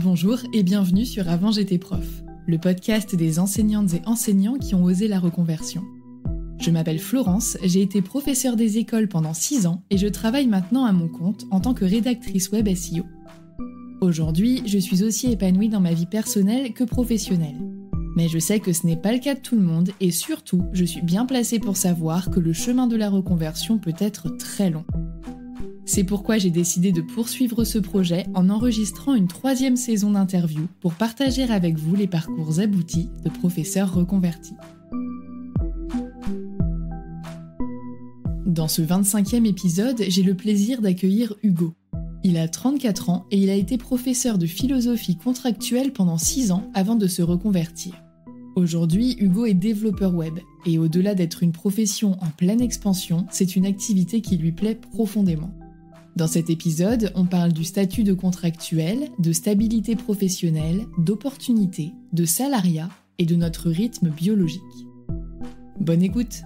Bonjour et bienvenue sur Avant j'étais prof, le podcast des enseignantes et enseignants qui ont osé la reconversion. Je m'appelle Florence, j'ai été professeure des écoles pendant 6 ans et je travaille maintenant à mon compte en tant que rédactrice web SEO. Aujourd'hui, je suis aussi épanouie dans ma vie personnelle que professionnelle. Mais je sais que ce n'est pas le cas de tout le monde et surtout, je suis bien placée pour savoir que le chemin de la reconversion peut être très long. C'est pourquoi j'ai décidé de poursuivre ce projet en enregistrant une 3e saison d'interviews pour partager avec vous les parcours aboutis de professeurs reconvertis. Dans ce 25e épisode, j'ai le plaisir d'accueillir Hugo. Il a 34 ans et il a été professeur de philosophie contractuelle pendant 6 ans avant de se reconvertir. Aujourd'hui, Hugo est développeur web et au-delà d'être une profession en pleine expansion, c'est une activité qui lui plaît profondément. Dans cet épisode, on parle du statut de contractuel, de stabilité professionnelle, d'opportunités, de salariat et de notre rythme biologique. Bonne écoute!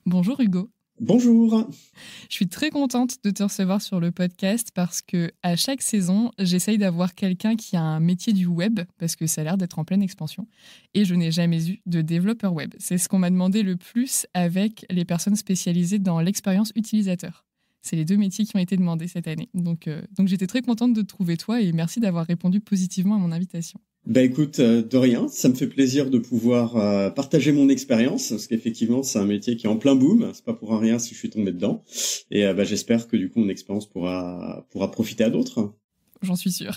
Bonjour Hugo. Bonjour. Je suis très contente de te recevoir sur le podcast parce que à chaque saison, j'essaye d'avoir quelqu'un qui a un métier du web parce que ça a l'air d'être en pleine expansion et je n'ai jamais eu de développeur web. C'est ce qu'on m'a demandé le plus avec les personnes spécialisées dans l'expérience utilisateur. C'est les 2 métiers qui ont été demandés cette année. Donc j'étais très contente de te trouver toi et merci d'avoir répondu positivement à mon invitation. Écoute, de rien, ça me fait plaisir de pouvoir partager mon expérience, parce qu'effectivement c'est un métier qui est en plein boom, c'est pas pour rien si je suis tombé dedans, et j'espère que du coup mon expérience pourra profiter à d'autres. J'en suis sûre.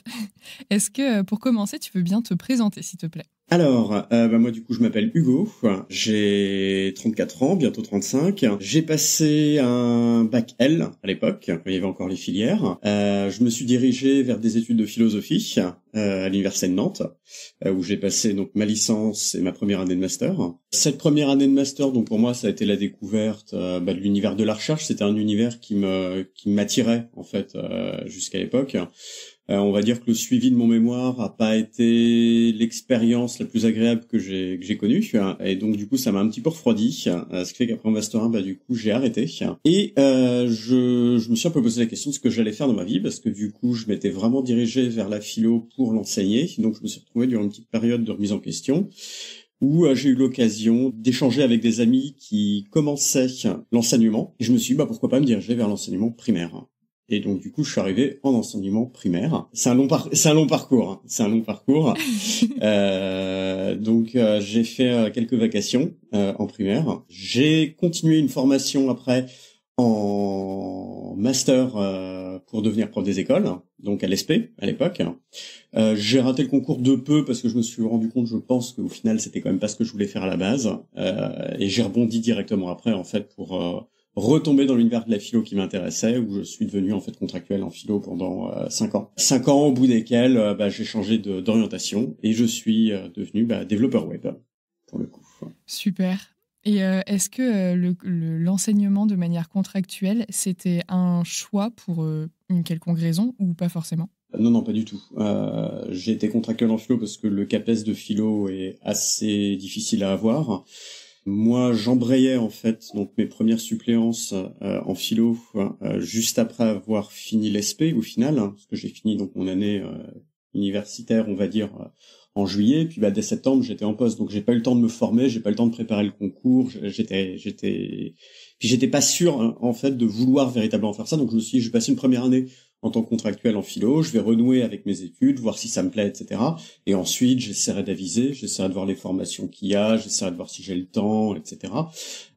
Est-ce que pour commencer, tu veux bien te présenter s'il te plaît ? Alors, moi du coup je m'appelle Hugo, j'ai 34 ans, bientôt 35. J'ai passé un bac L à l'époque, quand il y avait encore les filières. Je me suis dirigé vers des études de philosophie à l'université de Nantes, où j'ai passé donc ma licence et ma première année de master. Cette première année de master, donc pour moi ça a été la découverte de l'univers de la recherche. C'était un univers qui m'attirait en fait jusqu'à l'époque. On va dire que le suivi de mon mémoire a pas été l'expérience la plus agréable que j'ai connue, et donc du coup ça m'a un petit peu refroidi, ce qui fait qu'après mon master 1, du coup j'ai arrêté, et je me suis un peu posé la question de ce que j'allais faire dans ma vie, parce que du coup je m'étais vraiment dirigé vers la philo pour l'enseigner, donc je me suis retrouvé durant une petite période de remise en question, où j'ai eu l'occasion d'échanger avec des amis qui commençaient l'enseignement, et je me suis dit pourquoi pas me diriger vers l'enseignement primaire. Et donc du coup, je suis arrivé en enseignement primaire. C'est un long parcours. Donc j'ai fait quelques vacations en primaire. J'ai continué une formation après en master pour devenir prof des écoles, donc à l'ESP à l'époque. J'ai raté le concours de peu parce que je me suis rendu compte, je pense qu'au final, c'était quand même pas ce que je voulais faire à la base. Et j'ai rebondi directement après en fait pour retomber dans l'univers de la philo qui m'intéressait, où je suis devenu en fait contractuel en philo pendant 5 ans. 5 ans au bout desquels j'ai changé d'orientation et je suis devenu développeur web pour le coup. Super. Et est-ce que l'enseignement de manière contractuelle, c'était un choix pour une quelconque raison ou pas forcément ? Non, pas du tout. J'ai été contractuel en philo parce que le CAPES de philo est assez difficile à avoir. Moi, j'embrayais en fait donc mes premières suppléances en philo juste après avoir fini l'ESP au final, parce que j'ai fini donc mon année universitaire, on va dire en juillet, puis dès septembre j'étais en poste, donc j'ai pas eu le temps de me former, j'ai pas eu le temps de préparer le concours, j'étais pas sûr en fait de vouloir véritablement faire ça, donc je me suis dit, je vais passer une première année en tant que contractuel en philo, je vais renouer avec mes études, voir si ça me plaît, etc. Et ensuite, j'essaierai d'aviser, j'essaierai de voir les formations qu'il y a, j'essaierai de voir si j'ai le temps, etc.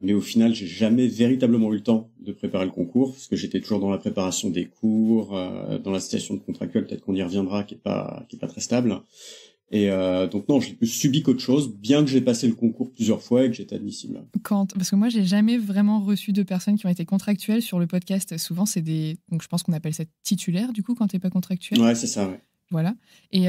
Mais au final, j'ai jamais véritablement eu le temps de préparer le concours, parce que j'étais toujours dans la préparation des cours, dans la situation de contractuel, peut-être qu'on y reviendra, qui est pas très stable. Et donc non, j'ai plus subi qu'autre chose, bien que j'ai passé le concours plusieurs fois et que j'étais admissible. Parce que moi, j'ai jamais vraiment reçu de personnes qui ont été contractuelles sur le podcast. Souvent, c'est donc je pense qu'on appelle ça titulaire, du coup, quand t'es pas contractuel. Ouais, c'est ça, ouais. Voilà. Et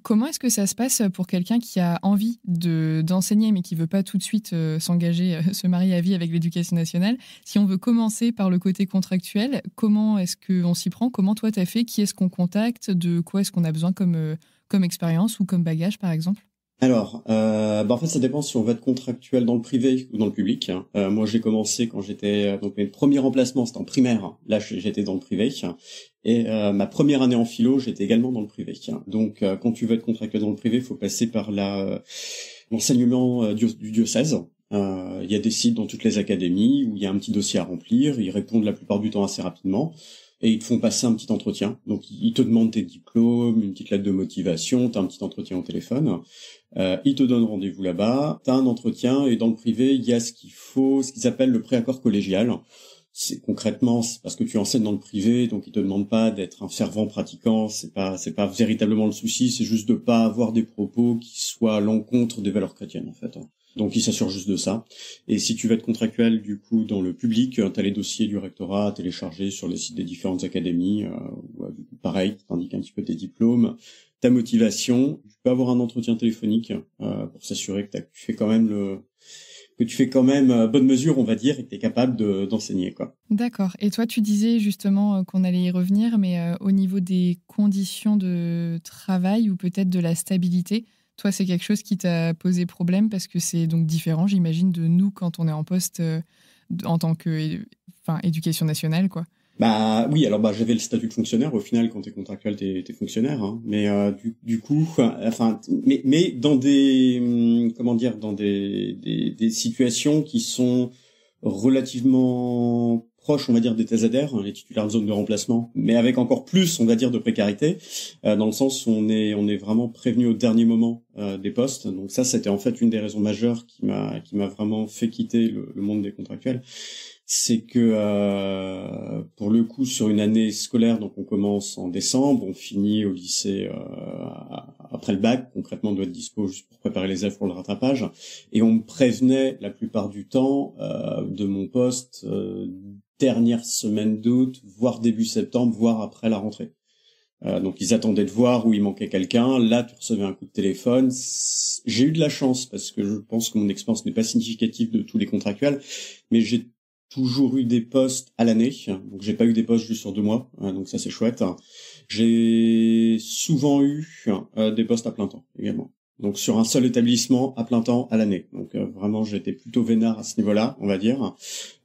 comment est-ce que ça se passe pour quelqu'un qui a envie d'enseigner mais qui veut pas tout de suite s'engager, se marier à vie avec l'éducation nationale? Si on veut commencer par le côté contractuel, comment est-ce qu'on s'y prend? Comment toi t'as fait? Qui est-ce qu'on contacte? De quoi est-ce qu'on a besoin comme expérience ou comme bagage, par exemple? Alors, en fait, ça dépend si on veut être contractuel dans le privé ou dans le public. Moi, j'ai commencé quand j'étais donc mes premiers remplacements, c'était en primaire. Là, j'étais dans le privé. Et ma première année en philo, j'étais également dans le privé. Donc, quand tu veux être contractuel dans le privé, il faut passer par l'enseignement du diocèse. Il y a des sites dans toutes les académies où il y a un petit dossier à remplir. Ils répondent la plupart du temps assez rapidement. Et ils te font passer un petit entretien. Donc, ils te demandent tes diplômes, une petite lettre de motivation, t'as un petit entretien au téléphone. Ils te donnent rendez-vous là-bas, t'as un entretien, et dans le privé, il y a ce qu'ils appellent le préaccord collégial. C'est concrètement, c'est parce que tu enseignes dans le privé, donc ils te demandent pas d'être un fervent pratiquant, c'est pas véritablement le souci, c'est juste de pas avoir des propos qui soient à l'encontre des valeurs chrétiennes, en fait. Donc ils s'assurent juste de ça. Et si tu veux être contractuel, du coup, dans le public, t'as les dossiers du rectorat à télécharger sur les sites des différentes académies. Du coup, pareil, t'indiques un petit peu tes diplômes, ta motivation. Tu peux avoir un entretien téléphonique pour s'assurer que tu fais quand même bonne mesure, on va dire, et que t'es capable d'enseigner, quoi. D'accord. Et toi, tu disais justement qu'on allait y revenir, mais au niveau des conditions de travail ou peut-être de la stabilité, toi, c'est quelque chose qui t'a posé problème parce que c'est donc différent, j'imagine, de nous quand on est en poste en tant que, éducation nationale, quoi. Bah oui, alors j'avais le statut de fonctionnaire. Au final, quand t'es contractuel, t'es fonctionnaire. Hein. Mais du coup, mais dans dans des situations qui sont relativement proches, on va dire, des TZR, les titulaires de zone de remplacement, mais avec encore plus, on va dire, de précarité, dans le sens où on est vraiment prévenu au dernier moment des postes. Donc ça, c'était en fait une des raisons majeures qui m'a vraiment fait quitter le monde des contractuels. C'est que pour le coup, sur une année scolaire, donc on commence en décembre, on finit au lycée après le bac, concrètement on doit être dispo juste pour préparer les élèves pour le rattrapage, et on me prévenait la plupart du temps de mon poste dernière semaine d'août, voire début septembre, voire après la rentrée. Donc ils attendaient de voir où il manquait quelqu'un. Là, tu recevais un coup de téléphone. J'ai eu de la chance parce que je pense que mon expérience n'est pas significative de tous les contractuels, mais j'ai toujours eu des postes à l'année, donc j'ai pas eu des postes juste sur 2 mois, donc ça c'est chouette. J'ai souvent eu des postes à plein temps également, donc sur un seul établissement à plein temps à l'année. Donc vraiment j'étais plutôt vénard à ce niveau-là, on va dire.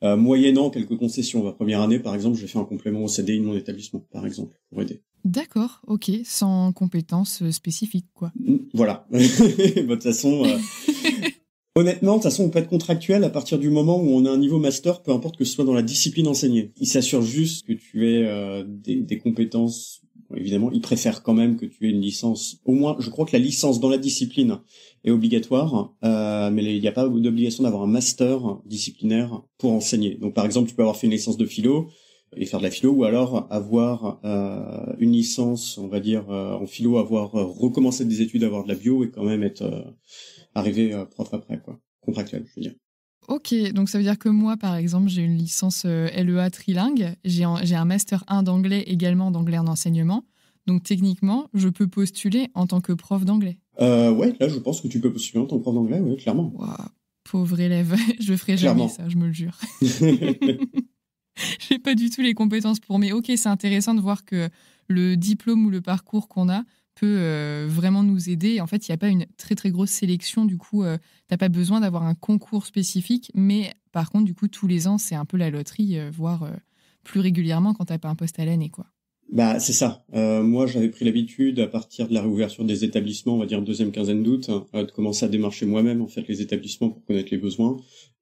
Moyennant quelques concessions. La première année, par exemple, j'ai fait un complément au CDI de mon établissement, par exemple, pour aider. D'accord, ok, sans compétences spécifiques, quoi. Voilà. De toute façon... Honnêtement, de toute façon, on peut être contractuel à partir du moment où on a un niveau master, peu importe que ce soit dans la discipline enseignée. Il s'assure juste que tu aies des compétences. Bon, évidemment, il préfère quand même que tu aies une licence. Au moins, je crois que la licence dans la discipline est obligatoire, mais il n'y a pas d'obligation d'avoir un master disciplinaire pour enseigner. Donc, par exemple, tu peux avoir fait une licence de philo et faire de la philo, ou alors avoir une licence, on va dire, en philo, avoir recommencé des études, avoir de la bio et quand même être... arriver prof après, quoi. Contractuel, je veux dire. Ok, donc ça veut dire que moi, par exemple, j'ai une licence LEA trilingue, j'ai un master 1 d'anglais également d'anglais en enseignement, donc techniquement, je peux postuler en tant que prof d'anglais. Ouais, là, je pense que tu peux postuler en tant que prof d'anglais, ouais, clairement. Wow, pauvre élève, je ferai jamais ça, je me le jure. J'ai pas du tout les compétences pour, mais ok, c'est intéressant de voir que le diplôme ou le parcours qu'on a peut vraiment nous aider. En fait, il n'y a pas une très très grosse sélection, du coup, t'as pas besoin d'avoir un concours spécifique, mais par contre, du coup, tous les ans, c'est un peu la loterie, voire plus régulièrement quand t'as pas un poste à l'année, quoi. Bah, c'est ça. Moi, j'avais pris l'habitude, à partir de la réouverture des établissements, on va dire deuxième quinzaine d'août, de commencer à démarcher moi-même, en fait, les établissements pour connaître les besoins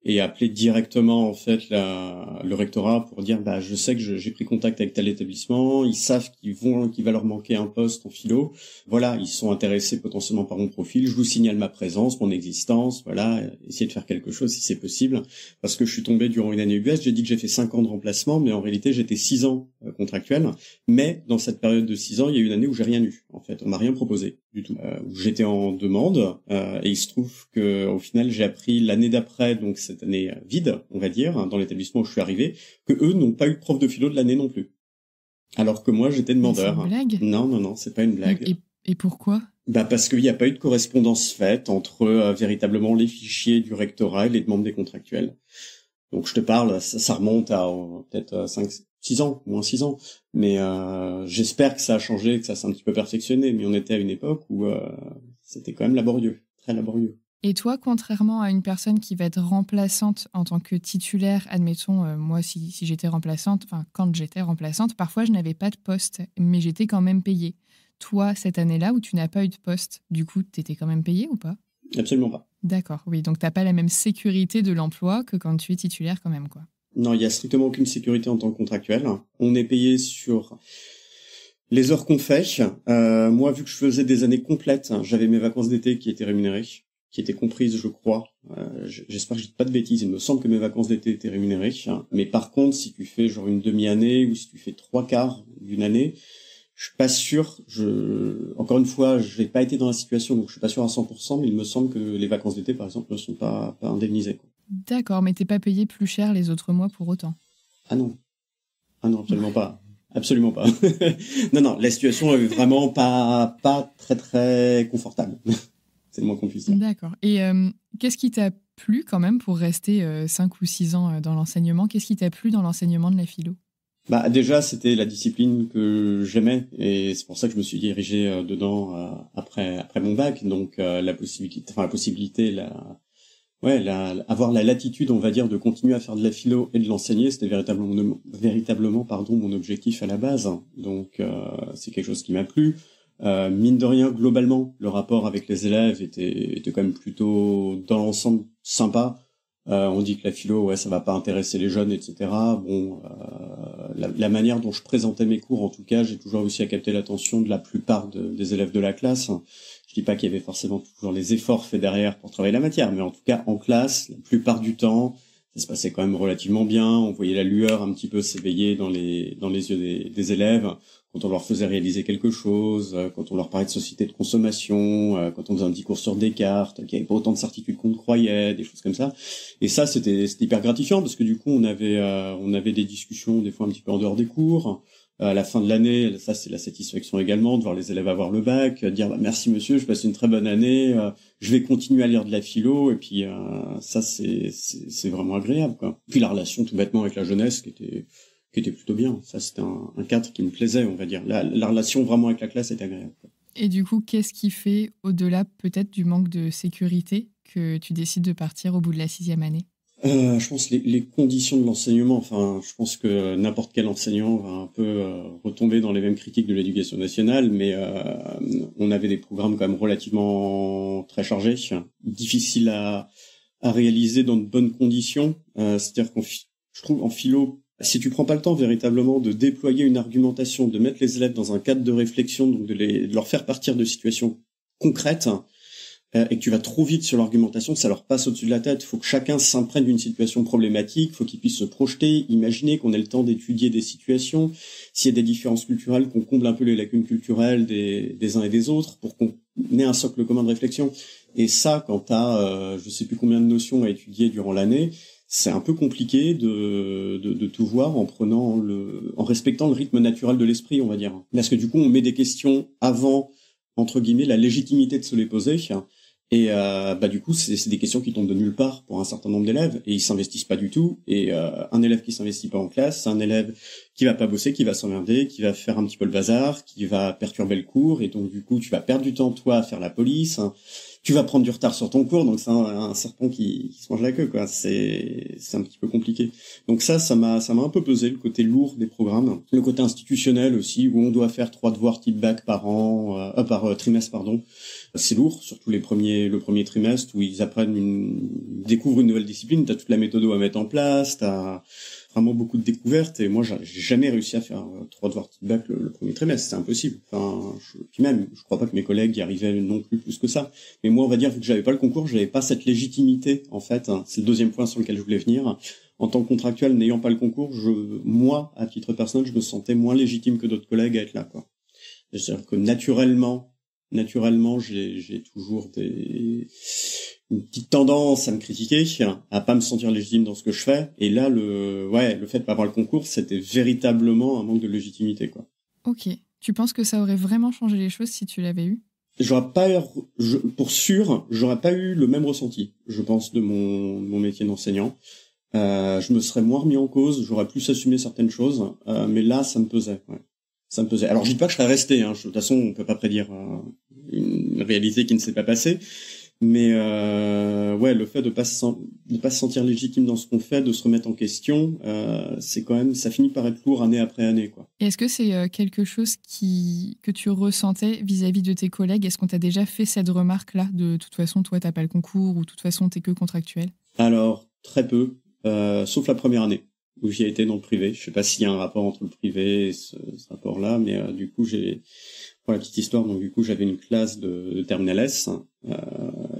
et appeler directement, en fait, le rectorat pour dire, bah, je sais que j'ai pris contact avec tel établissement, ils savent qu'il va leur manquer un poste en philo. Voilà, ils sont intéressés potentiellement par mon profil, je vous signale ma présence, mon existence, voilà, essayer de faire quelque chose si c'est possible. Parce que je suis tombé durant une année US, j'ai dit que j'ai fait 5 ans de remplacement, mais en réalité, j'étais 6 ans contractuel. Mais dans cette période de 6 ans, il y a eu une année où j'ai rien eu. En fait, on m'a rien proposé du tout. Où j'étais en demande et il se trouve que au final, j'ai appris l'année d'après, donc cette année vide, on va dire, dans l'établissement où je suis arrivé, que eux n'ont pas eu de prof de philo de l'année non plus. Alors que moi, j'étais demandeur. C'est une blague? Non, c'est pas une blague. Et pourquoi? Parce qu'il n'y a pas eu de correspondance faite entre véritablement les fichiers du rectorat et les demandes des contractuels. Donc je te parle, ça remonte à peut-être 6 ans, moins 6 ans. Mais j'espère que ça a changé, que ça s'est un petit peu perfectionné. Mais on était à une époque où c'était quand même laborieux, très laborieux. Et toi, contrairement à une personne qui va être remplaçante en tant que titulaire, admettons, moi, si j'étais remplaçante, enfin, quand j'étais remplaçante, parfois, je n'avais pas de poste, mais j'étais quand même payée. Toi, cette année-là où tu n'as pas eu de poste, du coup, tu étais quand même payée ou pas? Absolument pas. D'accord, oui, donc tu n'as pas la même sécurité de l'emploi que quand tu es titulaire quand même, quoi. Non, il y a strictement aucune sécurité en tant que contractuel. On est payé sur les heures qu'on fait. Moi, vu que je faisais des années complètes, j'avais mes vacances d'été qui étaient rémunérées, qui étaient comprises, je crois. J'espère que je dis pas de bêtises. Il me semble que mes vacances d'été étaient rémunérées. Mais par contre, si tu fais genre une demi-année ou si tu fais 3/4 d'une année, je suis pas sûr. Encore une fois, je n'ai pas été dans la situation, donc je suis pas sûr à 100%. Mais il me semble que les vacances d'été, par exemple, ne sont pas indemnisées, quoi. D'accord, mais t'es pas payé plus cher les autres mois pour autant? Ah non, absolument pas. Absolument pas. Non, la situation est vraiment pas très très confortable. C'est le moins qu'on puisse dire. D'accord. Et qu'est-ce qui t'a plu quand même pour rester 5 ou 6 ans dans l'enseignement? Qu'est-ce qui t'a plu dans l'enseignement de la philo? Déjà, c'était la discipline que j'aimais et c'est pour ça que je me suis dirigé dedans après mon bac. Donc avoir la latitude, on va dire, de continuer à faire de la philo et de l'enseigner, c'était véritablement, mon objectif à la base. Donc c'est quelque chose qui m'a plu. Mine de rien, globalement, le rapport avec les élèves était quand même plutôt dans l'ensemble sympa. On dit que la philo, ouais, ça va pas intéresser les jeunes, etc. Bon, la manière dont je présentais mes cours, en tout cas, j'ai toujours réussi à capter l'attention de la plupart des élèves de la classe. Je dis pas qu'il y avait forcément toujours les efforts faits derrière pour travailler la matière, mais en tout cas, en classe, la plupart du temps, ça se passait quand même relativement bien. On voyait la lueur un petit peu s'éveiller dans les yeux des élèves quand on leur faisait réaliser quelque chose, quand on leur parlait de société de consommation, quand on faisait un petit cours sur Descartes, qu'il n'y avait pas autant de certitudes qu'on ne croyait, des choses comme ça. Et ça, c'était hyper gratifiant parce que du coup, on avait des discussions des fois un petit peu en dehors des cours. À la fin de l'année, ça c'est la satisfaction également de voir les élèves avoir le bac, dire merci monsieur, je passe une très bonne année, je vais continuer à lire de la philo et puis ça c'est vraiment agréable, quoi. Puis la relation tout bêtement avec la jeunesse qui était plutôt bien. Ça c'était un cadre qui me plaisait, on va dire. La relation vraiment avec la classe était agréable, quoi. Et du coup, qu'est-ce qui fait, au-delà peut-être du manque de sécurité, que tu décides de partir au bout de la 6e année? Je pense les conditions de l'enseignement. Enfin, je pense que n'importe quel enseignant va un peu retomber dans les mêmes critiques de l'éducation nationale, mais on avait des programmes quand même relativement très chargés, difficiles à réaliser dans de bonnes conditions. C'est-à-dire je trouve en philo, si tu prends pas le temps véritablement de déployer une argumentation, de mettre les élèves dans un cadre de réflexion, donc de leur faire partir de situations concrètes, et que tu vas trop vite sur l'argumentation, ça leur passe au-dessus de la tête. Il faut que chacun s'imprègne d'une situation problématique, il faut qu'ils puissent se projeter, imaginer, qu'on ait le temps d'étudier des situations, s'il y a des différences culturelles, qu'on comble un peu les lacunes culturelles des uns et des autres, pour qu'on ait un socle commun de réflexion. Et ça, quand t'as je sais plus combien de notions à étudier durant l'année, c'est un peu compliqué de tout voir en respectant le rythme naturel de l'esprit, on va dire. Parce que du coup, on met des questions avant, entre guillemets, la légitimité de se les poser. Et du coup, c'est des questions qui tombent de nulle part pour un certain nombre d'élèves et ils s'investissent pas du tout. Et un élève qui s'investit pas en classe, c'est un élève qui va pas bosser, qui va s'emmerder, qui va faire un petit peu le bazar, qui va perturber le cours. Et donc du coup, tu vas perdre du temps toi à faire la police. Tu vas prendre du retard sur ton cours, donc c'est un serpent qui se mange la queue, quoi. C'est un petit peu compliqué. Donc ça m'a un peu pesé, le côté lourd des programmes, le côté institutionnel aussi, où on doit faire 3 devoirs type bac par trimestre, pardon. C'est lourd, surtout le premier trimestre où ils découvrent une nouvelle discipline. T'as toute la méthode à mettre en place, t'as vraiment beaucoup de découvertes et moi j'ai jamais réussi à faire 3 devoirs type bac le premier trimestre, c'est impossible. Enfin, puis même, je crois pas que mes collègues y arrivaient non plus que ça. Mais moi, on va dire, vu que j'avais pas le concours, j'avais pas cette légitimité, en fait. C'est le deuxième point sur lequel je voulais venir. En tant que contractuel, n'ayant pas le concours, moi, à titre personnel, je me sentais moins légitime que d'autres collègues à être là, quoi. C'est-à-dire que naturellement, naturellement, j'ai toujours une petite tendance à me critiquer, à pas me sentir légitime dans ce que je fais. Et là, le fait de pas avoir le concours, c'était véritablement un manque de légitimité, quoi. Ok. Tu penses que ça aurait vraiment changé les choses si tu l'avais eu? Pour sûr, j'aurais pas eu le même ressenti, je pense, de mon métier d'enseignant. Je me serais moins remis en cause, j'aurais plus assumé certaines choses, mais là, ça me pesait. Ouais. Ça me pesait. Alors, je dis pas que je serais resté. De toute façon, on peut pas prédire une réalité qui ne s'est pas passée. Mais le fait de pas se sentir légitime dans ce qu'on fait, de se remettre en question, c'est quand même, ça finit par être lourd année après année, quoi. Et est-ce que c'est quelque chose que tu ressentais vis-à-vis de tes collègues? Est-ce qu'on t'a déjà fait cette remarque-là de toute façon, toi, t'as pas le concours ou de toute façon, t'es que contractuel? Alors, très peu, sauf la première année où j'y ai été dans le privé. Je sais pas s'il y a un rapport entre le privé et ce rapport-là, mais du coup, pour la petite histoire, donc du coup, j'avais une classe de terminale S.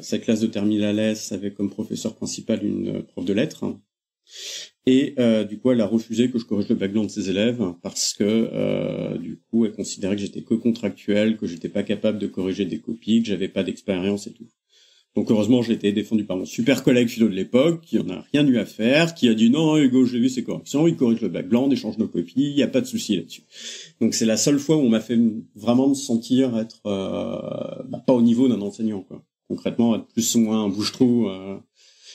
Cette classe de terminale S avait comme professeur principal une prof de lettres. Et du coup, elle a refusé que je corrige le background de ses élèves parce que du coup, elle considérait que j'étais que contractuel, que j'étais pas capable de corriger des copies, que j'avais pas d'expérience et tout. Donc heureusement, j'ai été défendu par mon super collègue philo de l'époque, qui en a rien eu à faire, qui a dit non, Hugo, j'ai vu ses corrections, il corrige le background, échange nos copies, il y a pas de souci là-dessus. Donc c'est la seule fois où on m'a fait vraiment me sentir être pas au niveau d'un enseignant, quoi. Concrètement, être plus ou moins un bouche-trou,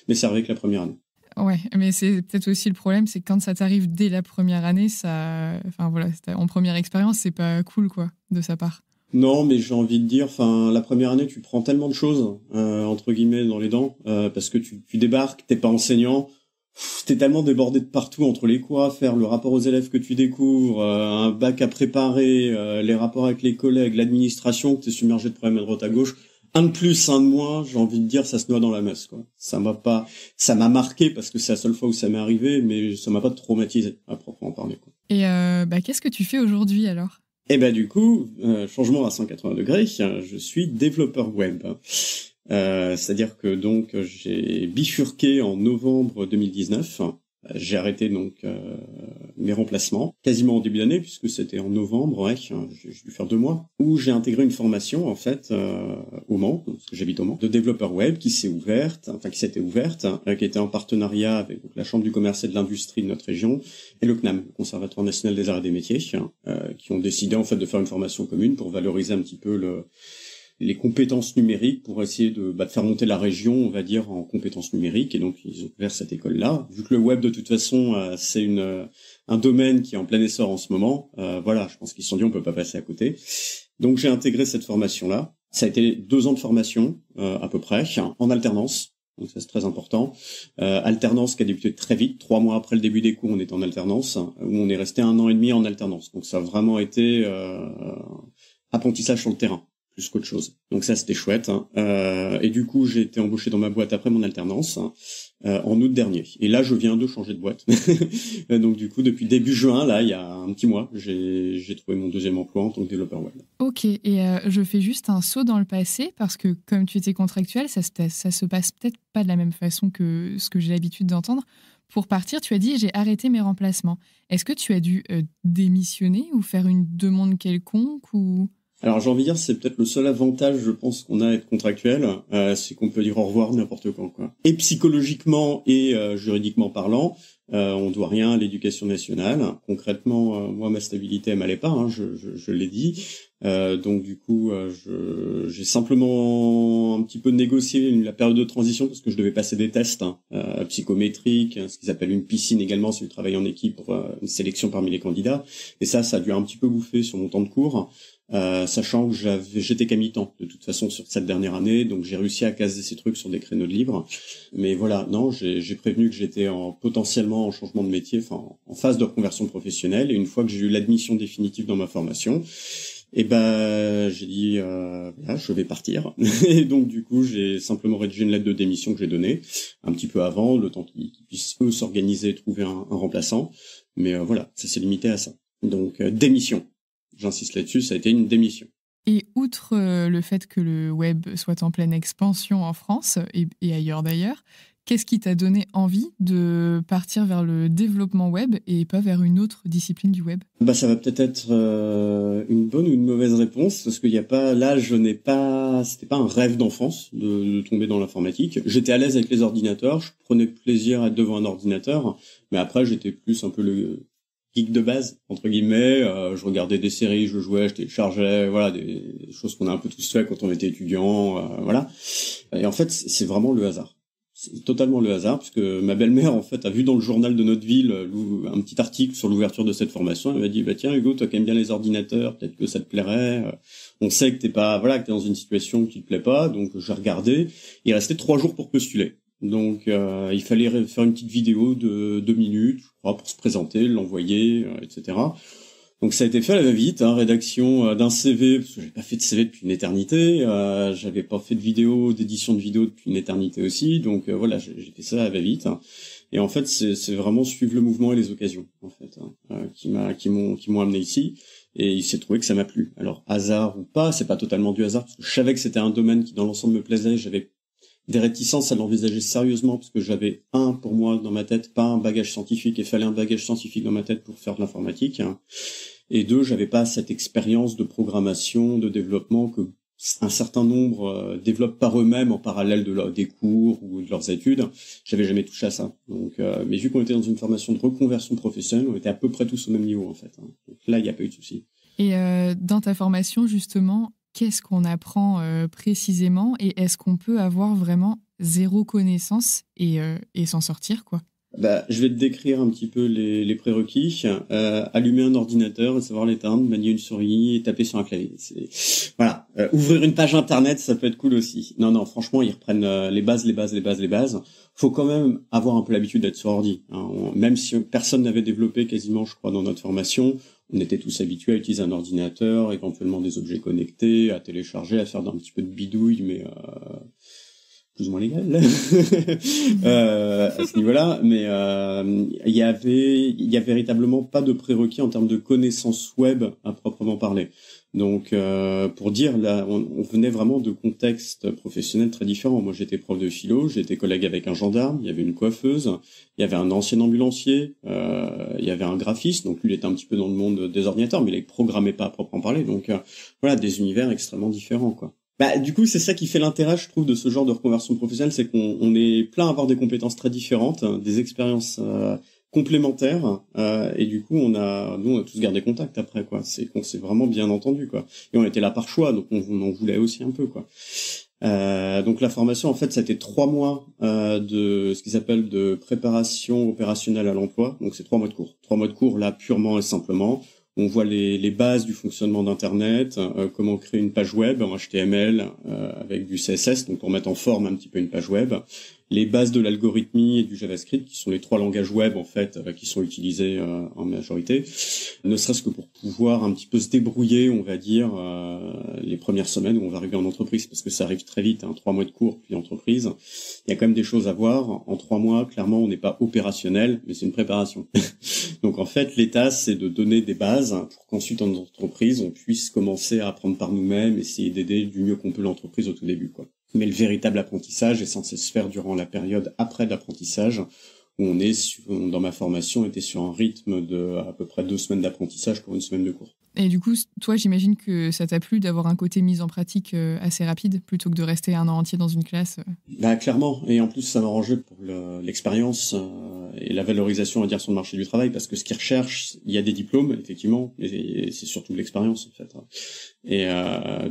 mais c'est arrivé que la première année. Ouais, mais c'est peut-être aussi le problème, c'est que quand ça t'arrive dès la première année, en première expérience, c'est pas cool, quoi, de sa part. Non, mais j'ai envie de dire, la première année, tu prends tellement de choses entre guillemets dans les dents parce que tu débarques, t'es pas enseignant, t'es tellement débordé de partout entre les cours à faire, le rapport aux élèves que tu découvres, un bac à préparer, les rapports avec les collègues, l'administration, que t'es submergé de problèmes à droite à gauche. Un de plus, un de moins, j'ai envie de dire, ça se noie dans la messe, quoi. Ça m'a marqué parce que c'est la seule fois où ça m'est arrivé, mais ça m'a pas traumatisé à proprement parler, quoi. Et qu'est-ce que tu fais aujourd'hui alors? Et du coup, changement à 180 degrés, je suis développeur web. C'est-à-dire que donc j'ai bifurqué en novembre 2019. J'ai arrêté donc mes remplacements quasiment en début d'année puisque c'était en novembre, j'ai dû faire 2 mois où j'ai intégré une formation en fait au Mans, parce que j'habite au Mans, de développeur web qui s'était ouverte, qui était en partenariat avec donc, la Chambre du commerce et de l'industrie de notre région et le CNAM, le Conservatoire national des arts et des métiers, qui ont décidé en fait de faire une formation commune pour valoriser un petit peu les compétences numériques pour essayer de faire monter la région, on va dire, en compétences numériques. Et donc, ils ont ouvert cette école-là. Vu que le web, de toute façon, c'est un domaine qui est en plein essor en ce moment, je pense qu'ils se sont dit, on peut pas passer à côté. Donc, j'ai intégré cette formation-là. Ça a été 2 ans de formation, à peu près, en alternance. Donc, ça, c'est très important. Alternance qui a débuté très vite. 3 mois après le début des cours, on était en alternance, où on est resté 1 an et demi en alternance. Donc, ça a vraiment été apprentissage sur le terrain, plus qu'autre chose. Donc ça, c'était chouette. Et du coup, j'ai été embauché dans ma boîte après mon alternance en août dernier. Et là, je viens de changer de boîte. Donc du coup, depuis début juin, là, il y a un petit mois, j'ai trouvé mon 2e emploi en tant que développeur web. Ok, et je fais juste un saut dans le passé, parce que comme tu étais contractuel, ça se passe peut-être pas de la même façon que ce que j'ai l'habitude d'entendre. Pour partir, tu as dit « j'ai arrêté mes remplacements ». Est-ce que tu as dû démissionner ou faire une demande quelconque ou... Alors j'ai envie de dire, c'est peut-être le seul avantage, je pense, qu'on a à être contractuel, c'est qu'on peut dire au revoir n'importe quand, quoi. Et psychologiquement et juridiquement parlant, on doit rien à l'éducation nationale. Concrètement, moi, ma stabilité, elle m'allait pas, je l'ai dit. Donc du coup, j'ai simplement un petit peu négocié la période de transition parce que je devais passer des tests psychométriques, ce qu'ils appellent une piscine également, c'est du travail en équipe pour une sélection parmi les candidats. Et ça a dû un petit peu bouffer sur mon temps de cours. Sachant que j'étais qu'à mi-temps de toute façon sur cette dernière année, donc j'ai réussi à caser ces trucs sur des créneaux de livres. Mais voilà, non, j'ai prévenu que j'étais potentiellement en changement de métier, en phase de reconversion professionnelle. Et une fois que j'ai eu l'admission définitive dans ma formation, j'ai dit je vais partir. Et donc du coup, j'ai simplement rédigé une lettre de démission que j'ai donnée un petit peu avant, le temps qu'ils puissent eux s'organiser et trouver un remplaçant. Mais ça s'est limité à ça. Donc démission. J'insiste là-dessus, ça a été une démission. Et outre le fait que le web soit en pleine expansion en France et ailleurs d'ailleurs, Qu'est-ce qui t'a donné envie de partir vers le développement web et pas vers une autre discipline du web ? Ça va peut-être être une bonne ou une mauvaise réponse, parce qu'il y a pas, là, c'était pas un rêve d'enfance de tomber dans l'informatique. J'étais à l'aise avec les ordinateurs, je prenais plaisir à être devant un ordinateur, mais après, j'étais plus un peu le geek de base, entre guillemets. Je regardais des séries, je jouais, je téléchargeais, voilà, des choses qu'on a un peu tous fait quand on était étudiant, voilà. Et en fait, c'est vraiment le hasard. C'est totalement le hasard, parce que ma belle-mère, en fait, a vu dans le journal de notre ville un petit article sur l'ouverture de cette formation. Elle m'a dit, tiens, Hugo, toi qui aimes bien les ordinateurs, peut-être que ça te plairait. On sait que que t'es dans une situation qui te plaît pas. Donc, j'ai regardé. Il restait 3 jours pour postuler. Donc, il fallait faire une petite vidéo de 2 minutes, je crois, pour se présenter, l'envoyer, etc. Donc ça a été fait à la va-vite, rédaction d'un CV, parce que j'ai pas fait de CV depuis une éternité, j'avais pas fait d'édition de vidéo depuis une éternité aussi, donc voilà, j'ai fait ça à la va-vite. Et en fait, c'est vraiment suivre le mouvement et les occasions, en fait, qui m'ont amené ici. Et il s'est trouvé que ça m'a plu. Alors hasard ou pas, c'est pas totalement du hasard, parce que je savais que c'était un domaine qui dans l'ensemble me plaisait, j'avais des réticences à l'envisager sérieusement, parce que j'avais pour moi dans ma tête, pas un bagage scientifique, et fallait un bagage scientifique dans ma tête pour faire de l'informatique. Et 2, j'avais pas cette expérience de programmation, de développement que un certain nombre développent par eux-mêmes en parallèle des cours ou de leurs études. J'avais jamais touché à ça. Donc, mais vu qu'on était dans une formation de reconversion professionnelle, on était à peu près tous au même niveau en fait. Donc là, il n'y a pas eu de souci. Et dans ta formation justement, qu'est-ce qu'on apprend précisément et est-ce qu'on peut avoir vraiment zéro connaissance et s'en sortir quoi ? Je vais te décrire un petit peu les prérequis. Allumer un ordinateur et savoir l'éteindre, manier une souris et taper sur un clavier. Voilà. Ouvrir une page internet, ça peut être cool aussi. Non, franchement, ils reprennent les bases. Faut quand même avoir un peu l'habitude d'être sur ordi. Même si personne n'avait développé quasiment, je crois, dans notre formation, on était tous habitués à utiliser un ordinateur, éventuellement des objets connectés, à télécharger, à faire un petit peu de bidouille, mais plus ou moins légal à ce niveau-là, mais il y a véritablement pas de prérequis en termes de connaissances web à proprement parler. Donc pour dire là, on venait vraiment de contextes professionnels très différents. Moi j'étais prof de philo, j'étais collègue avec un gendarme, il y avait une coiffeuse, il y avait un ancien ambulancier, il y avait un graphiste, donc lui il était un petit peu dans le monde des ordinateurs, mais il programmait pas à proprement parler. Donc voilà, des univers extrêmement différents quoi. Du coup, c'est ça qui fait l'intérêt, je trouve, de ce genre de reconversion professionnelle, c'est qu'on est plein à avoir des compétences très différentes, des expériences complémentaires, et du coup, nous, on a tous gardé contact après, quoi. C'est qu'on s'est vraiment bien entendu, quoi. Et on était là par choix, donc on en voulait aussi un peu, quoi. Donc la formation, en fait, ça a été 3 mois de ce qu'ils appellent de préparation opérationnelle à l'emploi. Donc c'est 3 mois de cours. 3 mois de cours, là, purement et simplement. On voit les bases du fonctionnement d'Internet, comment créer une page web en HTML avec du CSS, donc pour mettre en forme un petit peu une page web. Les bases de l'algorithmie et du JavaScript, qui sont les 3 langages web en fait qui sont utilisés en majorité, ne serait-ce que pour pouvoir un petit peu se débrouiller, on va dire, les premières semaines où on va arriver en entreprise, parce que ça arrive très vite, 3 mois de cours puis entreprise. Il y a quand même des choses à voir. En 3 mois, clairement, on n'est pas opérationnel, mais c'est une préparation. Donc en fait, l'état, c'est de donner des bases pour qu'ensuite en entreprise, on puisse commencer à apprendre par nous-mêmes, essayer d'aider du mieux qu'on peut l'entreprise au tout début, quoi. Mais le véritable apprentissage est censé se faire durant la période après l'apprentissage, où dans ma formation, était sur un rythme de à peu près 2 semaines d'apprentissage pour 1 semaine de cours. Et du coup, toi, j'imagine que ça t'a plu d'avoir un côté mise en pratique assez rapide, plutôt que de rester 1 an entier dans une classe. Clairement. Et en plus, ça m'a arrangé pour l'expérience et la valorisation, on va dire, sur le marché du travail, parce que ce qu'ils recherchent, il y a des diplômes, effectivement, et c'est surtout l'expérience, en fait. Et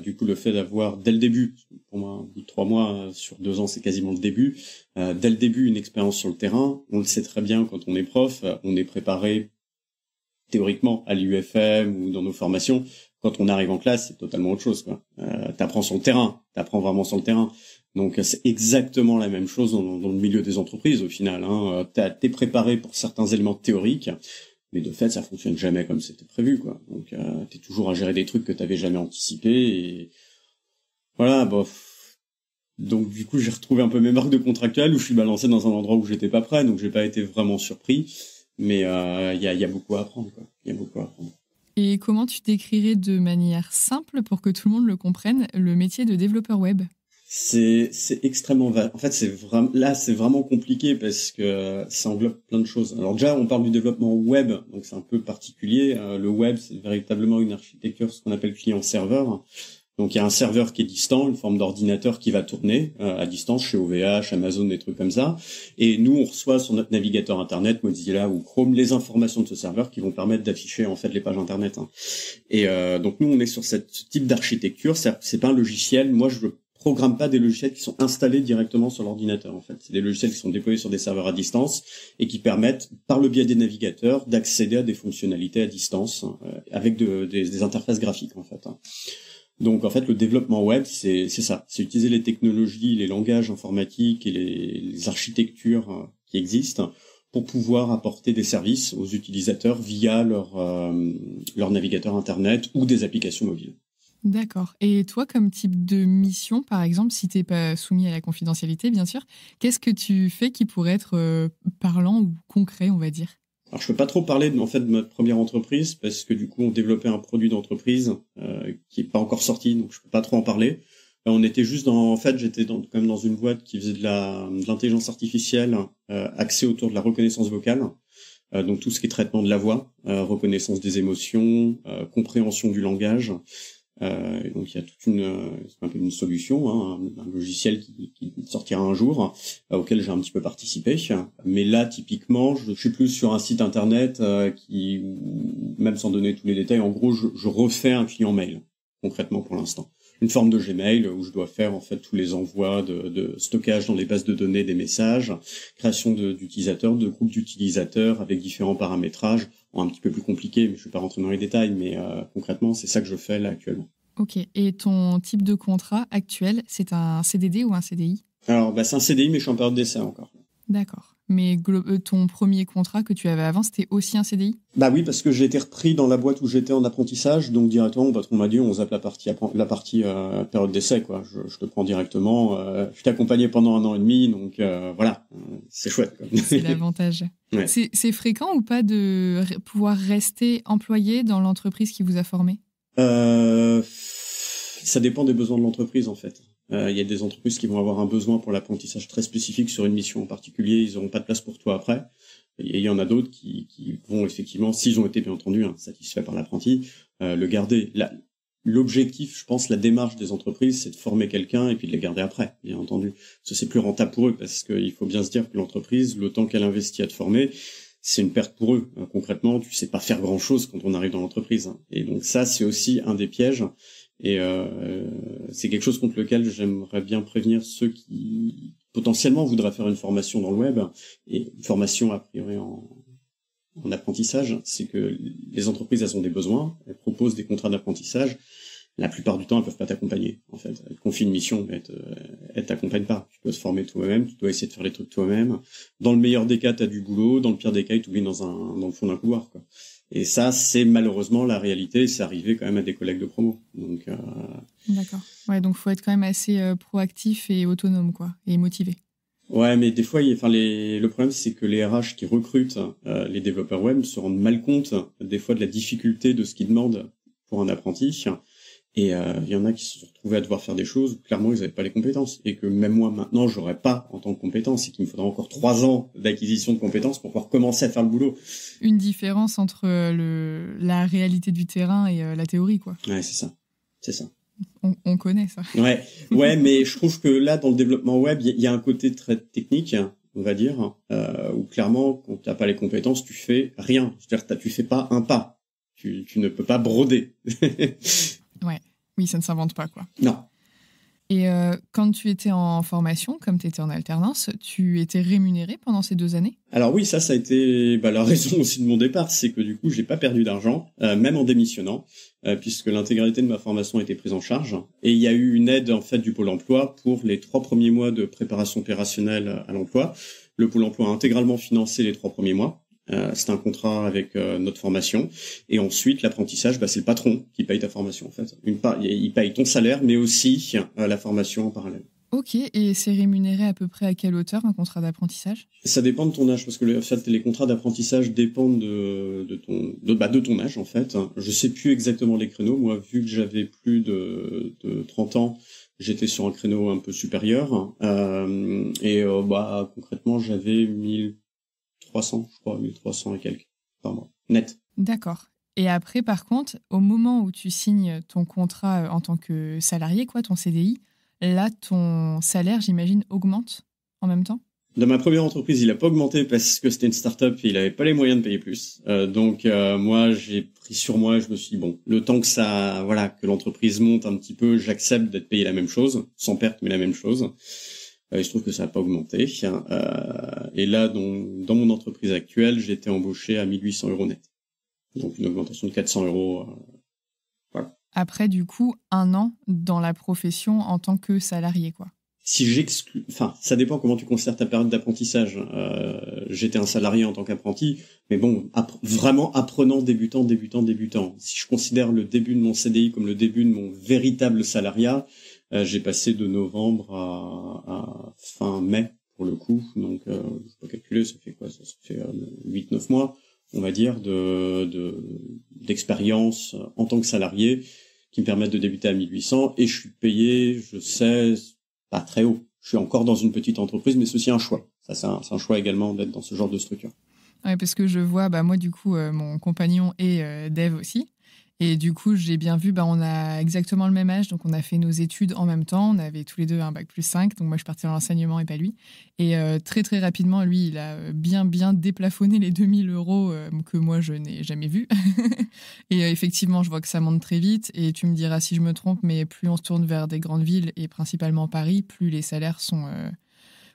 du coup, le fait d'avoir, dès le début, pour moi, 3 mois sur 2 ans, c'est quasiment le début, dès le début, une expérience sur le terrain, on le sait très bien quand on est prof, on est préparé théoriquement à l'UFM ou dans nos formations. Quand on arrive en classe, c'est totalement autre chose, quoi. T'apprends sur le terrain, t'apprends vraiment sur le terrain. Donc c'est exactement la même chose dans le milieu des entreprises au final. T'es préparé pour certains éléments théoriques, mais de fait ça fonctionne jamais comme c'était prévu, quoi. Donc t'es toujours à gérer des trucs que t'avais jamais anticipés et voilà. Donc du coup j'ai retrouvé un peu mes marques de contractuel où je suis balancé dans un endroit où j'étais pas prêt, donc j'ai pas été vraiment surpris. Mais il y a beaucoup à apprendre, quoi. Il y a beaucoup à apprendre. Et comment tu décrirais de manière simple, pour que tout le monde le comprenne, le métier de développeur web ? C'est extrêmement vaste. En fait, c'est vraiment compliqué parce que ça englobe plein de choses. Alors déjà, on parle du développement web, donc c'est un peu particulier. Le web, c'est véritablement une architecture, ce qu'on appelle client-serveur. Donc il y a un serveur qui est distant, une forme d'ordinateur qui va tourner à distance chez OVH, Amazon, des trucs comme ça. Et nous, on reçoit sur notre navigateur internet, Mozilla ou Chrome, les informations de ce serveur qui vont permettre d'afficher en fait les pages internet. Et donc nous, on est sur ce type d'architecture. C'est pas un logiciel. Moi, je programme pas des logiciels qui sont installés directement sur l'ordinateur. En fait, c'est des logiciels qui sont déployés sur des serveurs à distance et qui permettent, par le biais des navigateurs, d'accéder à des fonctionnalités à distance avec des interfaces graphiques en fait. Donc en fait, le développement web, c'est ça, c'est utiliser les technologies, les langages informatiques et les architectures qui existent pour pouvoir apporter des services aux utilisateurs via leur navigateur internet ou des applications mobiles. D'accord. Et toi, comme type de mission, par exemple, si t'es pas soumis à la confidentialité, bien sûr, qu'est-ce que tu fais qui pourrait être parlant ou concret, on va dire? Alors, je peux pas trop parler de notre première entreprise parce que du coup, on développait un produit d'entreprise qui est pas encore sorti, donc je peux pas trop en parler. On était juste j'étais quand même dans une boîte qui faisait de l'intelligence artificielle axée autour de la reconnaissance vocale. Donc tout ce qui est traitement de la voix, reconnaissance des émotions, compréhension du langage. Et donc il y a c'est un peu une solution, un logiciel qui sortira un jour, auquel j'ai un petit peu participé. Mais là, typiquement, je suis plus sur un site internet même sans donner tous les détails, en gros, je refais un client mail, concrètement pour l'instant. Une forme de Gmail où je dois faire en fait tous les envois de stockage dans les bases de données des messages, création d'utilisateurs, de groupes d'utilisateurs avec différents paramétrages, un petit peu plus compliqué, mais je vais pas rentrer dans les détails, mais concrètement, c'est ça que je fais là actuellement. Ok, et ton type de contrat actuel, c'est un CDD ou un CDI? Alors, c'est un CDI, mais je suis en période d'essai encore. D'accord. Mais ton premier contrat que tu avais avant, c'était aussi un CDI? Bah oui, parce que j'ai été repris dans la boîte où j'étais en apprentissage, donc directement, mon patron m'a dit, on zappe la partie période d'essai, quoi. Je te prends directement. Je t'ai accompagné pendant 1 an et demi, donc voilà, c'est chouette, quoi. C'est l'avantage. Ouais. C'est fréquent ou pas de pouvoir rester employé dans l'entreprise qui vous a formé? Ça dépend des besoins de l'entreprise, en fait. Il y a des entreprises qui vont avoir un besoin pour l'apprentissage très spécifique sur une mission en particulier, ils n'auront pas de place pour toi après. Et il y en a d'autres qui vont effectivement, s'ils ont été bien entendu satisfaits par l'apprenti, le garder. L'objectif, je pense, la démarche des entreprises, c'est de former quelqu'un et puis de les garder après, bien entendu. Parce que c'est plus rentable pour eux, parce qu'il faut bien se dire que l'entreprise, le temps qu'elle investit à te former, c'est une perte pour eux. Concrètement, tu sais pas faire grand-chose quand on arrive dans l'entreprise. Et donc ça, c'est aussi un des pièges. Et c'est quelque chose contre lequel j'aimerais bien prévenir ceux qui potentiellement voudraient faire une formation dans le web, et une formation a priori en apprentissage. C'est que les entreprises, elles ont des besoins, elles proposent des contrats d'apprentissage. La plupart du temps, elles peuvent pas t'accompagner. En fait, elles te confient une mission, mais elles t'accompagnent pas. Tu dois te former toi-même, tu dois essayer de faire les trucs toi-même. Dans le meilleur des cas, t'as du boulot. Dans le pire des cas, ils t'oublient dans le fond d'un couloir, quoi. Et ça, c'est malheureusement la réalité. C'est arrivé quand même à des collègues de promo. Donc, D'accord. Ouais, donc faut être quand même assez proactif et autonome, quoi, et motivé. Ouais, mais des fois, le problème, c'est que les RH qui recrutent les développeurs web se rendent mal compte des fois de la difficulté de ce qu'ils demandent pour un apprenti. Et il y en a qui se sont retrouvés à devoir faire des choses où clairement ils n'avaient pas les compétences, et que même moi maintenant j'aurais pas en tant que compétence, et qu'il me faudra encore 3 ans d'acquisition de compétences pour pouvoir commencer à faire le boulot. Une différence entre la réalité du terrain et la théorie, quoi. Ouais, c'est ça. On connaît ça. Ouais, mais je trouve que là dans le développement web il y a un côté très technique, on va dire, où clairement quand t'as pas les compétences tu fais rien. C'est-à-dire tu fais pas un pas, tu ne peux pas broder. Ouais. Oui, ça ne s'invente pas, quoi. Non. Et quand tu étais en formation, comme tu étais en alternance, tu étais rémunéré pendant ces 2 années? Alors oui, ça a été la raison aussi de mon départ, c'est que du coup, j'ai pas perdu d'argent, même en démissionnant, puisque l'intégralité de ma formation a été prise en charge. Et il y a eu une aide en fait du Pôle emploi pour les 3 premiers mois de préparation opérationnelle à l'emploi. Le Pôle emploi a intégralement financé les 3 premiers mois. C'est un contrat avec notre formation, et ensuite l'apprentissage, c'est le patron qui paye ta formation en fait. Il paye ton salaire, mais aussi la formation en parallèle. Ok, et c'est rémunéré à peu près à quelle hauteur un contrat d'apprentissage? Ça dépend de ton âge, parce que les contrats d'apprentissage dépendent de ton âge en fait. Je sais plus exactement les créneaux. Moi, vu que j'avais plus de 30 ans, j'étais sur un créneau un peu supérieur. Concrètement, j'avais 1300, je crois, 1300 et quelques par mois, net. D'accord. Et après, par contre, au moment où tu signes ton contrat en tant que salarié, quoi, ton CDI, là, ton salaire, j'imagine, augmente en même temps? Dans ma première entreprise, il a pas augmenté parce que c'était une start-up et il avait pas les moyens de payer plus. Moi, j'ai pris sur moi, je me suis dit, bon, le temps que l'entreprise monte un petit peu, j'accepte d'être payé la même chose, sans perte, mais la même chose. Il se trouve que ça n'a pas augmenté. Et là, dans mon entreprise actuelle, j'ai été embauché à 1800 euros net. Donc, une augmentation de 400 euros. Voilà. Après, du coup, 1 an dans la profession en tant que salarié, quoi. Si j'exclus, ça dépend comment tu considères ta période d'apprentissage. J'étais un salarié en tant qu'apprenti, mais bon, vraiment apprenant, débutant. Si je considère le début de mon CDI comme le début de mon véritable salariat, j'ai passé de novembre à fin mai, pour le coup. Donc, je peux calculer, ça fait quoi? Ça fait 8-9 mois, on va dire, d'expérience en tant que salarié qui me permettent de débuter à 1800. Et je suis payé, je sais, pas très haut. Je suis encore dans une petite entreprise, mais c'est aussi un choix. Ça, c'est un choix également d'être dans ce genre de structure. Ouais, parce que je vois, moi, du coup, mon compagnon est dev aussi. Et du coup, j'ai bien vu, on a exactement le même âge, donc on a fait nos études en même temps. On avait tous les deux un bac+5, donc moi, je suis partie dans l'enseignement et pas lui. Et très, très rapidement, lui, il a bien déplafonné les 2000 euros que moi, je n'ai jamais vus. Et effectivement, je vois que ça monte très vite. Et tu me diras si je me trompe, mais plus on se tourne vers des grandes villes, et principalement Paris, plus les salaires sont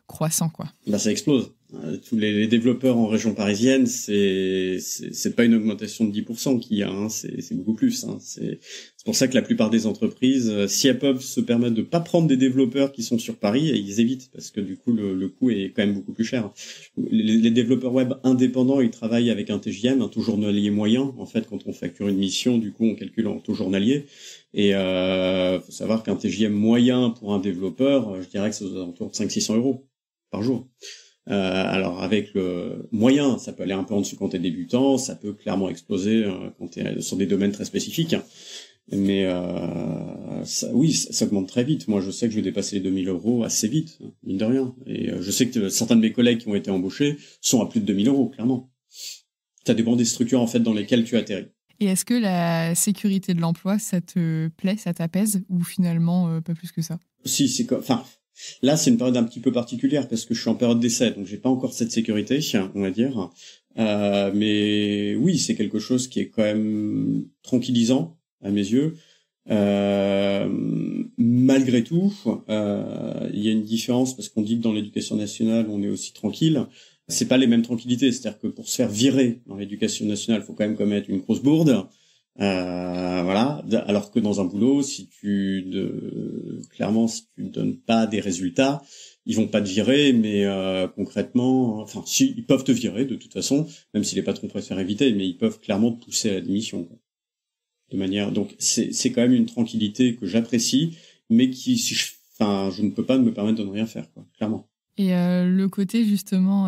croissants, quoi. Ça explose. Tous les développeurs en région parisienne, c'est pas une augmentation de 10% qu'il y a, hein, c'est beaucoup plus. Hein. C'est pour ça que la plupart des entreprises, si elles peuvent se permettre de pas prendre des développeurs qui sont sur Paris, ils évitent parce que du coup le coût est quand même beaucoup plus cher. Les développeurs web indépendants, ils travaillent avec un TJM, un taux journalier moyen. En fait, quand on facture une mission, du coup, on calcule en taux journalier. Et faut savoir qu'un TJM moyen pour un développeur, je dirais que c'est aux alentours de 500-600 euros par jour. Alors avec le moyen, ça peut aller un peu en dessous quand t'es débutant, ça peut clairement exploser quand t'es sur des domaines très spécifiques. Mais ça augmente très vite. Moi, je sais que je vais dépasser les 2000 euros assez vite, mine de rien. Et je sais que certains de mes collègues qui ont été embauchés sont à plus de 2000 euros, clairement. Ça dépend des structures en fait dans lesquelles tu atterris. Et est-ce que la sécurité de l'emploi, ça te plaît, ça t'apaise, ou finalement pas plus que ça? Si, là, c'est une période un petit peu particulière parce que je suis en période d'essai, donc j'ai pas encore cette sécurité, on va dire. Mais oui, c'est quelque chose qui est quand même tranquillisant à mes yeux. Malgré tout, il y a une différence parce qu'on dit que dans l'éducation nationale, on est aussi tranquille. C'est pas les mêmes tranquillités, c'est-à-dire que pour se faire virer dans l'éducation nationale, il faut quand même commettre une grosse bourde. Voilà. Alors que dans un boulot, clairement, si tu ne donnes pas des résultats, ils vont pas te virer, mais concrètement, si, ils peuvent te virer de toute façon, même si les patrons préfèrent éviter, mais ils peuvent clairement te pousser à la démission, quoi. Donc c'est quand même une tranquillité que j'apprécie, mais je ne peux pas me permettre de ne rien faire, quoi, clairement. Et le côté justement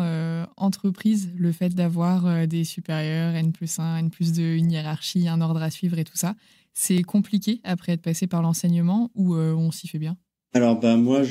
entreprise, le fait d'avoir des supérieurs, N+1, N+2, une hiérarchie, un ordre à suivre et tout ça, c'est compliqué après être passé par l'enseignement ou on s'y fait bien? Alors moi,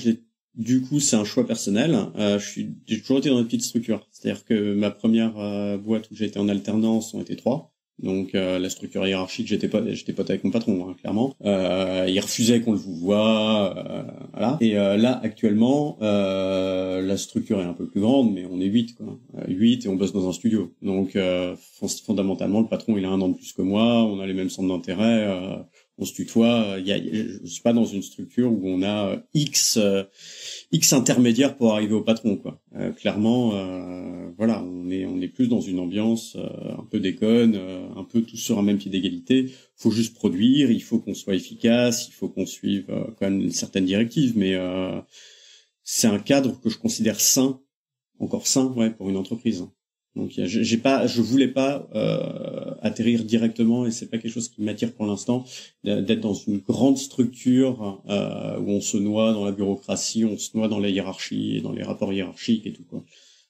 du coup, c'est un choix personnel. J'ai toujours été dans une petite structure. C'est-à-dire que ma première boîte où j'étais en alternance, on était 3. Donc la structure hiérarchique, j'étais pote avec mon patron, hein, clairement. Il refusait qu'on le voit, voilà. Et là actuellement, la structure est un peu plus grande, mais on est 8, quoi. 8 et on bosse dans un studio. Donc fondamentalement, le patron, il a 1 an de plus que moi. On a les mêmes centres d'intérêt. On se tutoie. Je suis pas dans une structure où on a X intermédiaires pour arriver au patron, quoi. Clairement, voilà, on est plus dans une ambiance un peu déconne, un peu tous sur un même pied d'égalité. Faut juste produire, il faut qu'on soit efficace, il faut qu'on suive quand même une certaine directive, mais c'est un cadre que je considère sain, encore sain, ouais, pour une entreprise. Donc je voulais pas atterrir directement et c'est pas quelque chose qui m'attire pour l'instant d'être dans une grande structure où on se noie dans la bureaucratie, on se noie dans la hiérarchie et dans les rapports hiérarchiques et tout, quoi.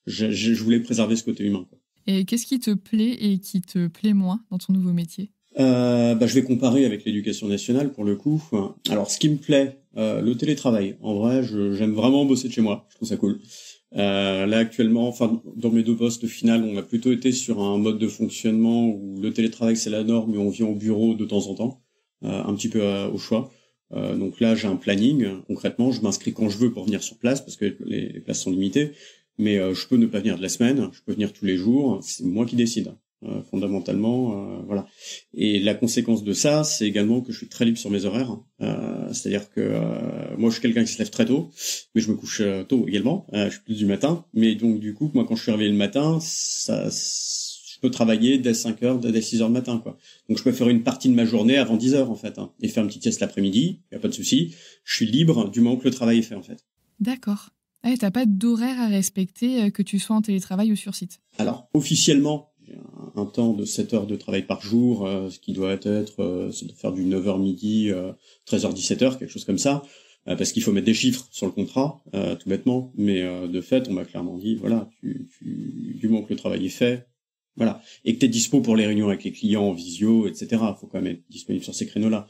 Je voulais préserver ce côté humain, quoi. Et qu'est-ce qui te plaît et qui te plaît moins dans ton nouveau métier? Je vais comparer avec l'éducation nationale pour le coup. Alors ce qui me plaît, le télétravail. En vrai, j'aime vraiment bosser de chez moi. Je trouve ça cool. Là actuellement, enfin dans mes 2 postes au final, on a plutôt été sur un mode de fonctionnement où le télétravail c'est la norme, mais on vient au bureau de temps en temps, un petit peu au choix. Donc là j'ai un planning. Concrètement, je m'inscris quand je veux pour venir sur place parce que les places sont limitées. Mais je peux ne pas venir de la semaine, je peux venir tous les jours. C'est moi qui décide. Fondamentalement, voilà. Et la conséquence de ça, c'est également que je suis très libre sur mes horaires. C'est-à-dire que moi, je suis quelqu'un qui se lève très tôt, mais je me couche tôt également. Je suis plus du matin. Mais donc, du coup, moi, quand je suis réveillé le matin, je peux travailler dès 5h, dès 6h le matin, quoi. Donc, je peux faire une partie de ma journée avant 10h, en fait, et faire une petite sieste l'après-midi. Y a pas de souci. Je suis libre du moment que le travail est fait, en fait. D'accord. Ah, t'as pas d'horaire à respecter, que tu sois en télétravail ou sur site? Alors, officiellement, j'ai un temps de 7 heures de travail par jour, ce qui doit être, c'est de faire du 9h midi, 13h 17h, quelque chose comme ça, parce qu'il faut mettre des chiffres sur le contrat, tout bêtement. Mais de fait, on m'a clairement dit, voilà, du moment que le travail est fait, voilà, et que t'es dispo pour les réunions avec les clients en visio, etc. Faut quand même être disponible sur ces créneaux-là.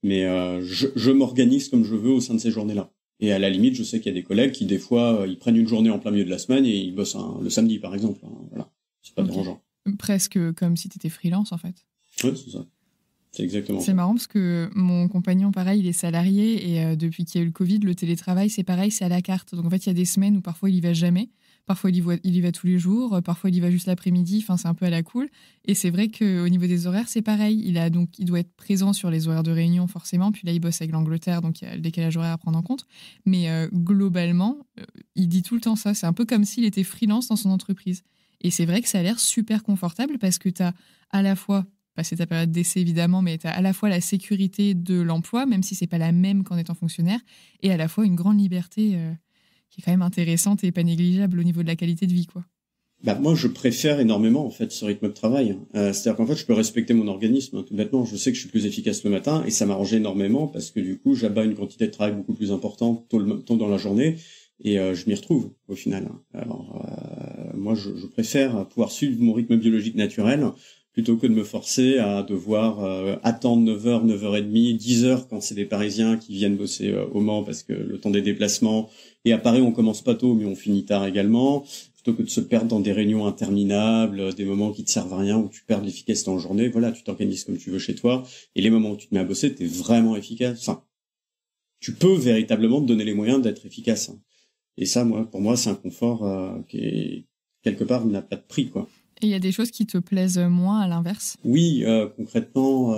Mais je m'organise comme je veux au sein de ces journées-là. Et à la limite, je sais qu'il y a des collègues qui, des fois, ils prennent une journée en plein milieu de la semaine et ils bossent le samedi, par exemple. Voilà. C'est pas dérangeant. Presque comme si t'étais freelance, en fait. Ouais, c'est ça. C'est exactement ça. C'est marrant parce que mon compagnon, pareil, il est salarié et depuis qu'il y a eu le Covid, le télétravail, c'est pareil, c'est à la carte. Donc, en fait, il y a des semaines où parfois il y va jamais. Parfois, il y va tous les jours. Parfois, il y va juste l'après-midi. Enfin, c'est un peu à la cool. Et c'est vrai qu'au niveau des horaires, c'est pareil. Il doit être présent sur les horaires de réunion, forcément. Puis là, il bosse avec l'Angleterre, donc il y a le décalage horaire à prendre en compte. Mais globalement, il dit tout le temps ça. C'est un peu comme s'il était freelance dans son entreprise. Et c'est vrai que ça a l'air super confortable parce que tu as à la fois, passer ta période d'essai évidemment, mais tu as à la fois la sécurité de l'emploi, même si c'est pas la même qu'en étant fonctionnaire, et à la fois une grande liberté qui est quand même intéressante et pas négligeable au niveau de la qualité de vie, quoi. Bah, moi, je préfère énormément, en fait, ce rythme de travail. C'est-à-dire qu'en fait, je peux respecter mon organisme, tout bêtement. Je sais que je suis plus efficace le matin et ça m'arrange énormément parce que du coup, j'abats une quantité de travail beaucoup plus importante tôt dans la journée et je m'y retrouve au final. Alors, moi, je préfère pouvoir suivre mon rythme biologique naturel plutôt que de me forcer à devoir attendre 9h, 9h30, 10h quand c'est des Parisiens qui viennent bosser au Mans parce que le temps des déplacements. Et à Paris, on commence pas tôt, mais on finit tard également. Plutôt que de se perdre dans des réunions interminables, des moments qui te servent à rien, où tu perds de l'efficacité en journée, voilà, tu t'organises comme tu veux chez toi. Et les moments où tu te mets à bosser, t'es vraiment efficace. Enfin, tu peux véritablement te donner les moyens d'être efficace. Et ça, pour moi, c'est un confort qui est, quelque part, n'a pas de prix, quoi. Et il y a des choses qui te plaisent moins à l'inverse? Oui, concrètement,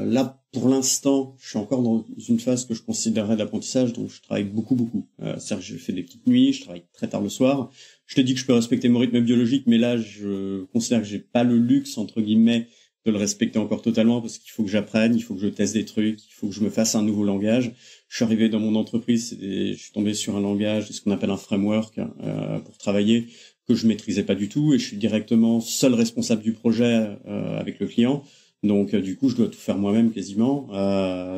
là, pour l'instant, je suis encore dans une phase que je considérerais d'apprentissage, donc je travaille beaucoup. C'est-à-dire que je fais des petites nuits, je travaille très tard le soir. Je te dis que je peux respecter mon rythme biologique, mais là, je considère que j'ai pas le luxe, entre guillemets, de le respecter encore totalement, parce qu'il faut que j'apprenne, il faut que je teste des trucs, il faut que je me fasse un nouveau langage. Je suis arrivé dans mon entreprise, je suis tombé sur un langage, ce qu'on appelle un framework, pour travailler, que je maîtrisais pas du tout, et je suis directement seul responsable du projet avec le client. Donc du coup, je dois tout faire moi-même quasiment.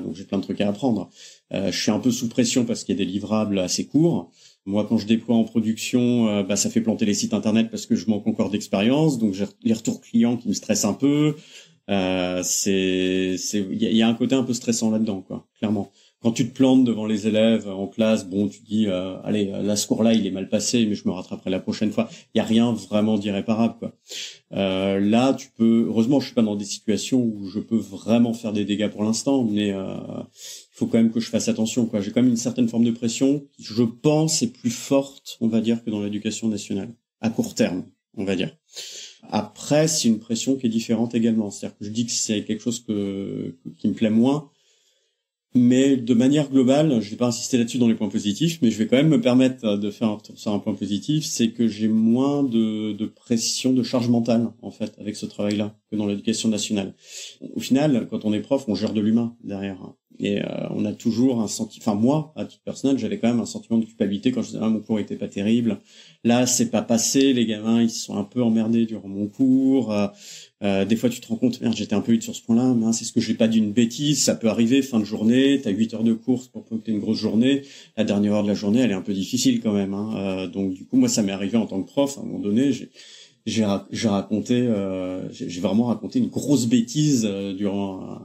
Donc j'ai plein de trucs à apprendre. Je suis un peu sous pression parce qu'il y a des livrables assez courts. Moi, quand je déploie en production, ça fait planter les sites internet parce que je manque encore d'expérience. Donc j'ai les retours clients qui me stressent un peu. Il y a un côté un peu stressant là-dedans, quoi, clairement. Quand tu te plantes devant les élèves en classe, bon, tu te dis, allez, là, ce cours-là, il est mal passé, mais je me rattraperai la prochaine fois. Il y a rien vraiment d'irréparable, quoi. Là, heureusement, je suis pas dans des situations où je peux vraiment faire des dégâts pour l'instant, mais il faut quand même que je fasse attention, quoi. J'ai quand même une certaine forme de pression qui, je pense, est plus forte, on va dire, que dans l'éducation nationale. À court terme, on va dire. Après, c'est une pression qui est différente également. C'est-à-dire que je dis que c'est quelque chose qui me plaît moins. Mais de manière globale, je vais pas insister là-dessus dans les points positifs, mais je vais quand même me permettre de faire un retour sur un point positif, c'est que j'ai moins de pression, de charge mentale, en fait, avec ce travail-là, que dans l'éducation nationale. Au final, quand on est prof, on gère de l'humain derrière. Et on a toujours un sentiment, enfin moi, à titre personnel, j'avais quand même un sentiment de culpabilité quand je disais, mon cours était pas terrible. Là, c'est pas passé, les gamins, ils se sont un peu emmerdés durant mon cours. Des fois, tu te rends compte, merde, j'étais un peu vite sur ce point-là, mince, est-ce que j'ai pas dit une bêtise? Ça peut arriver, fin de journée, t'as 8 heures de course pour que t'aies une grosse journée. La dernière heure de la journée, elle est un peu difficile quand même, hein. Donc, du coup, moi, ça m'est arrivé en tant que prof. À un moment donné, j'ai vraiment raconté une grosse bêtise durant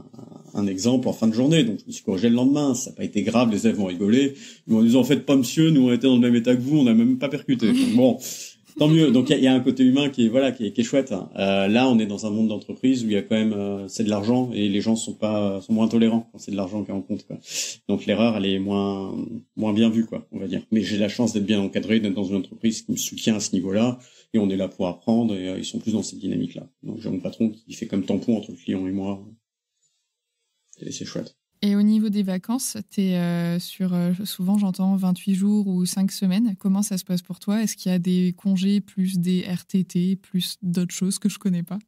un exemple en fin de journée, donc je me suis corrigé le lendemain. Ça n'a pas été grave, les élèves vont rigoler. Ils m'ont dit, en fait, pas monsieur, nous on était dans le même état que vous, on n'a même pas percuté. Donc, bon, tant mieux. Donc il y a un côté humain qui est chouette. Là, on est dans un monde d'entreprise où il y a quand même c'est de l'argent et les gens sont moins tolérants quand c'est de l'argent qui est en compte, quoi. Donc l'erreur, elle est moins bien vue, quoi, on va dire. Mais j'ai la chance d'être bien encadré, d'être dans une entreprise qui me soutient à ce niveau-là, et on est là pour apprendre, et ils sont plus dans cette dynamique-là. Donc j'ai mon patron qui fait comme tampon entre le client et moi. Et c'est chouette. Et au niveau des vacances, t'es sur, souvent j'entends 28 jours ou 5 semaines. Comment ça se passe pour toi? Est-ce qu'il y a des congés plus des RTT, plus d'autres choses que je connais pas?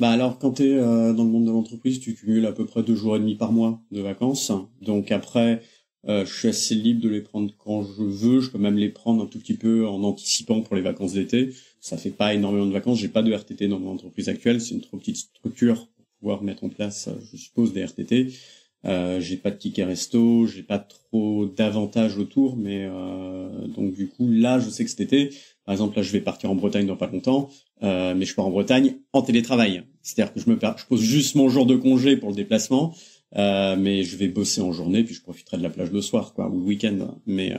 Bah alors, quand t'es dans le monde de l'entreprise, tu cumules à peu près 2 jours et demi par mois de vacances. Donc après, je suis assez libre de les prendre quand je veux. Je peux même les prendre un tout petit peu en anticipant pour les vacances d'été. Ça fait pas énormément de vacances. J'ai pas de RTT dans mon entreprise actuelle. C'est une trop petite structure pour pouvoir mettre en place, je suppose, des RTT. J'ai pas de ticket resto, j'ai pas trop d'avantages autour, mais donc du coup là je sais que cet été, par exemple là je vais partir en Bretagne dans pas longtemps, mais je pars en Bretagne en télétravail, c'est-à-dire que je pose juste mon jour de congé pour le déplacement, mais je vais bosser en journée puis je profiterai de la plage le soir, quoi, ou le week-end. Mais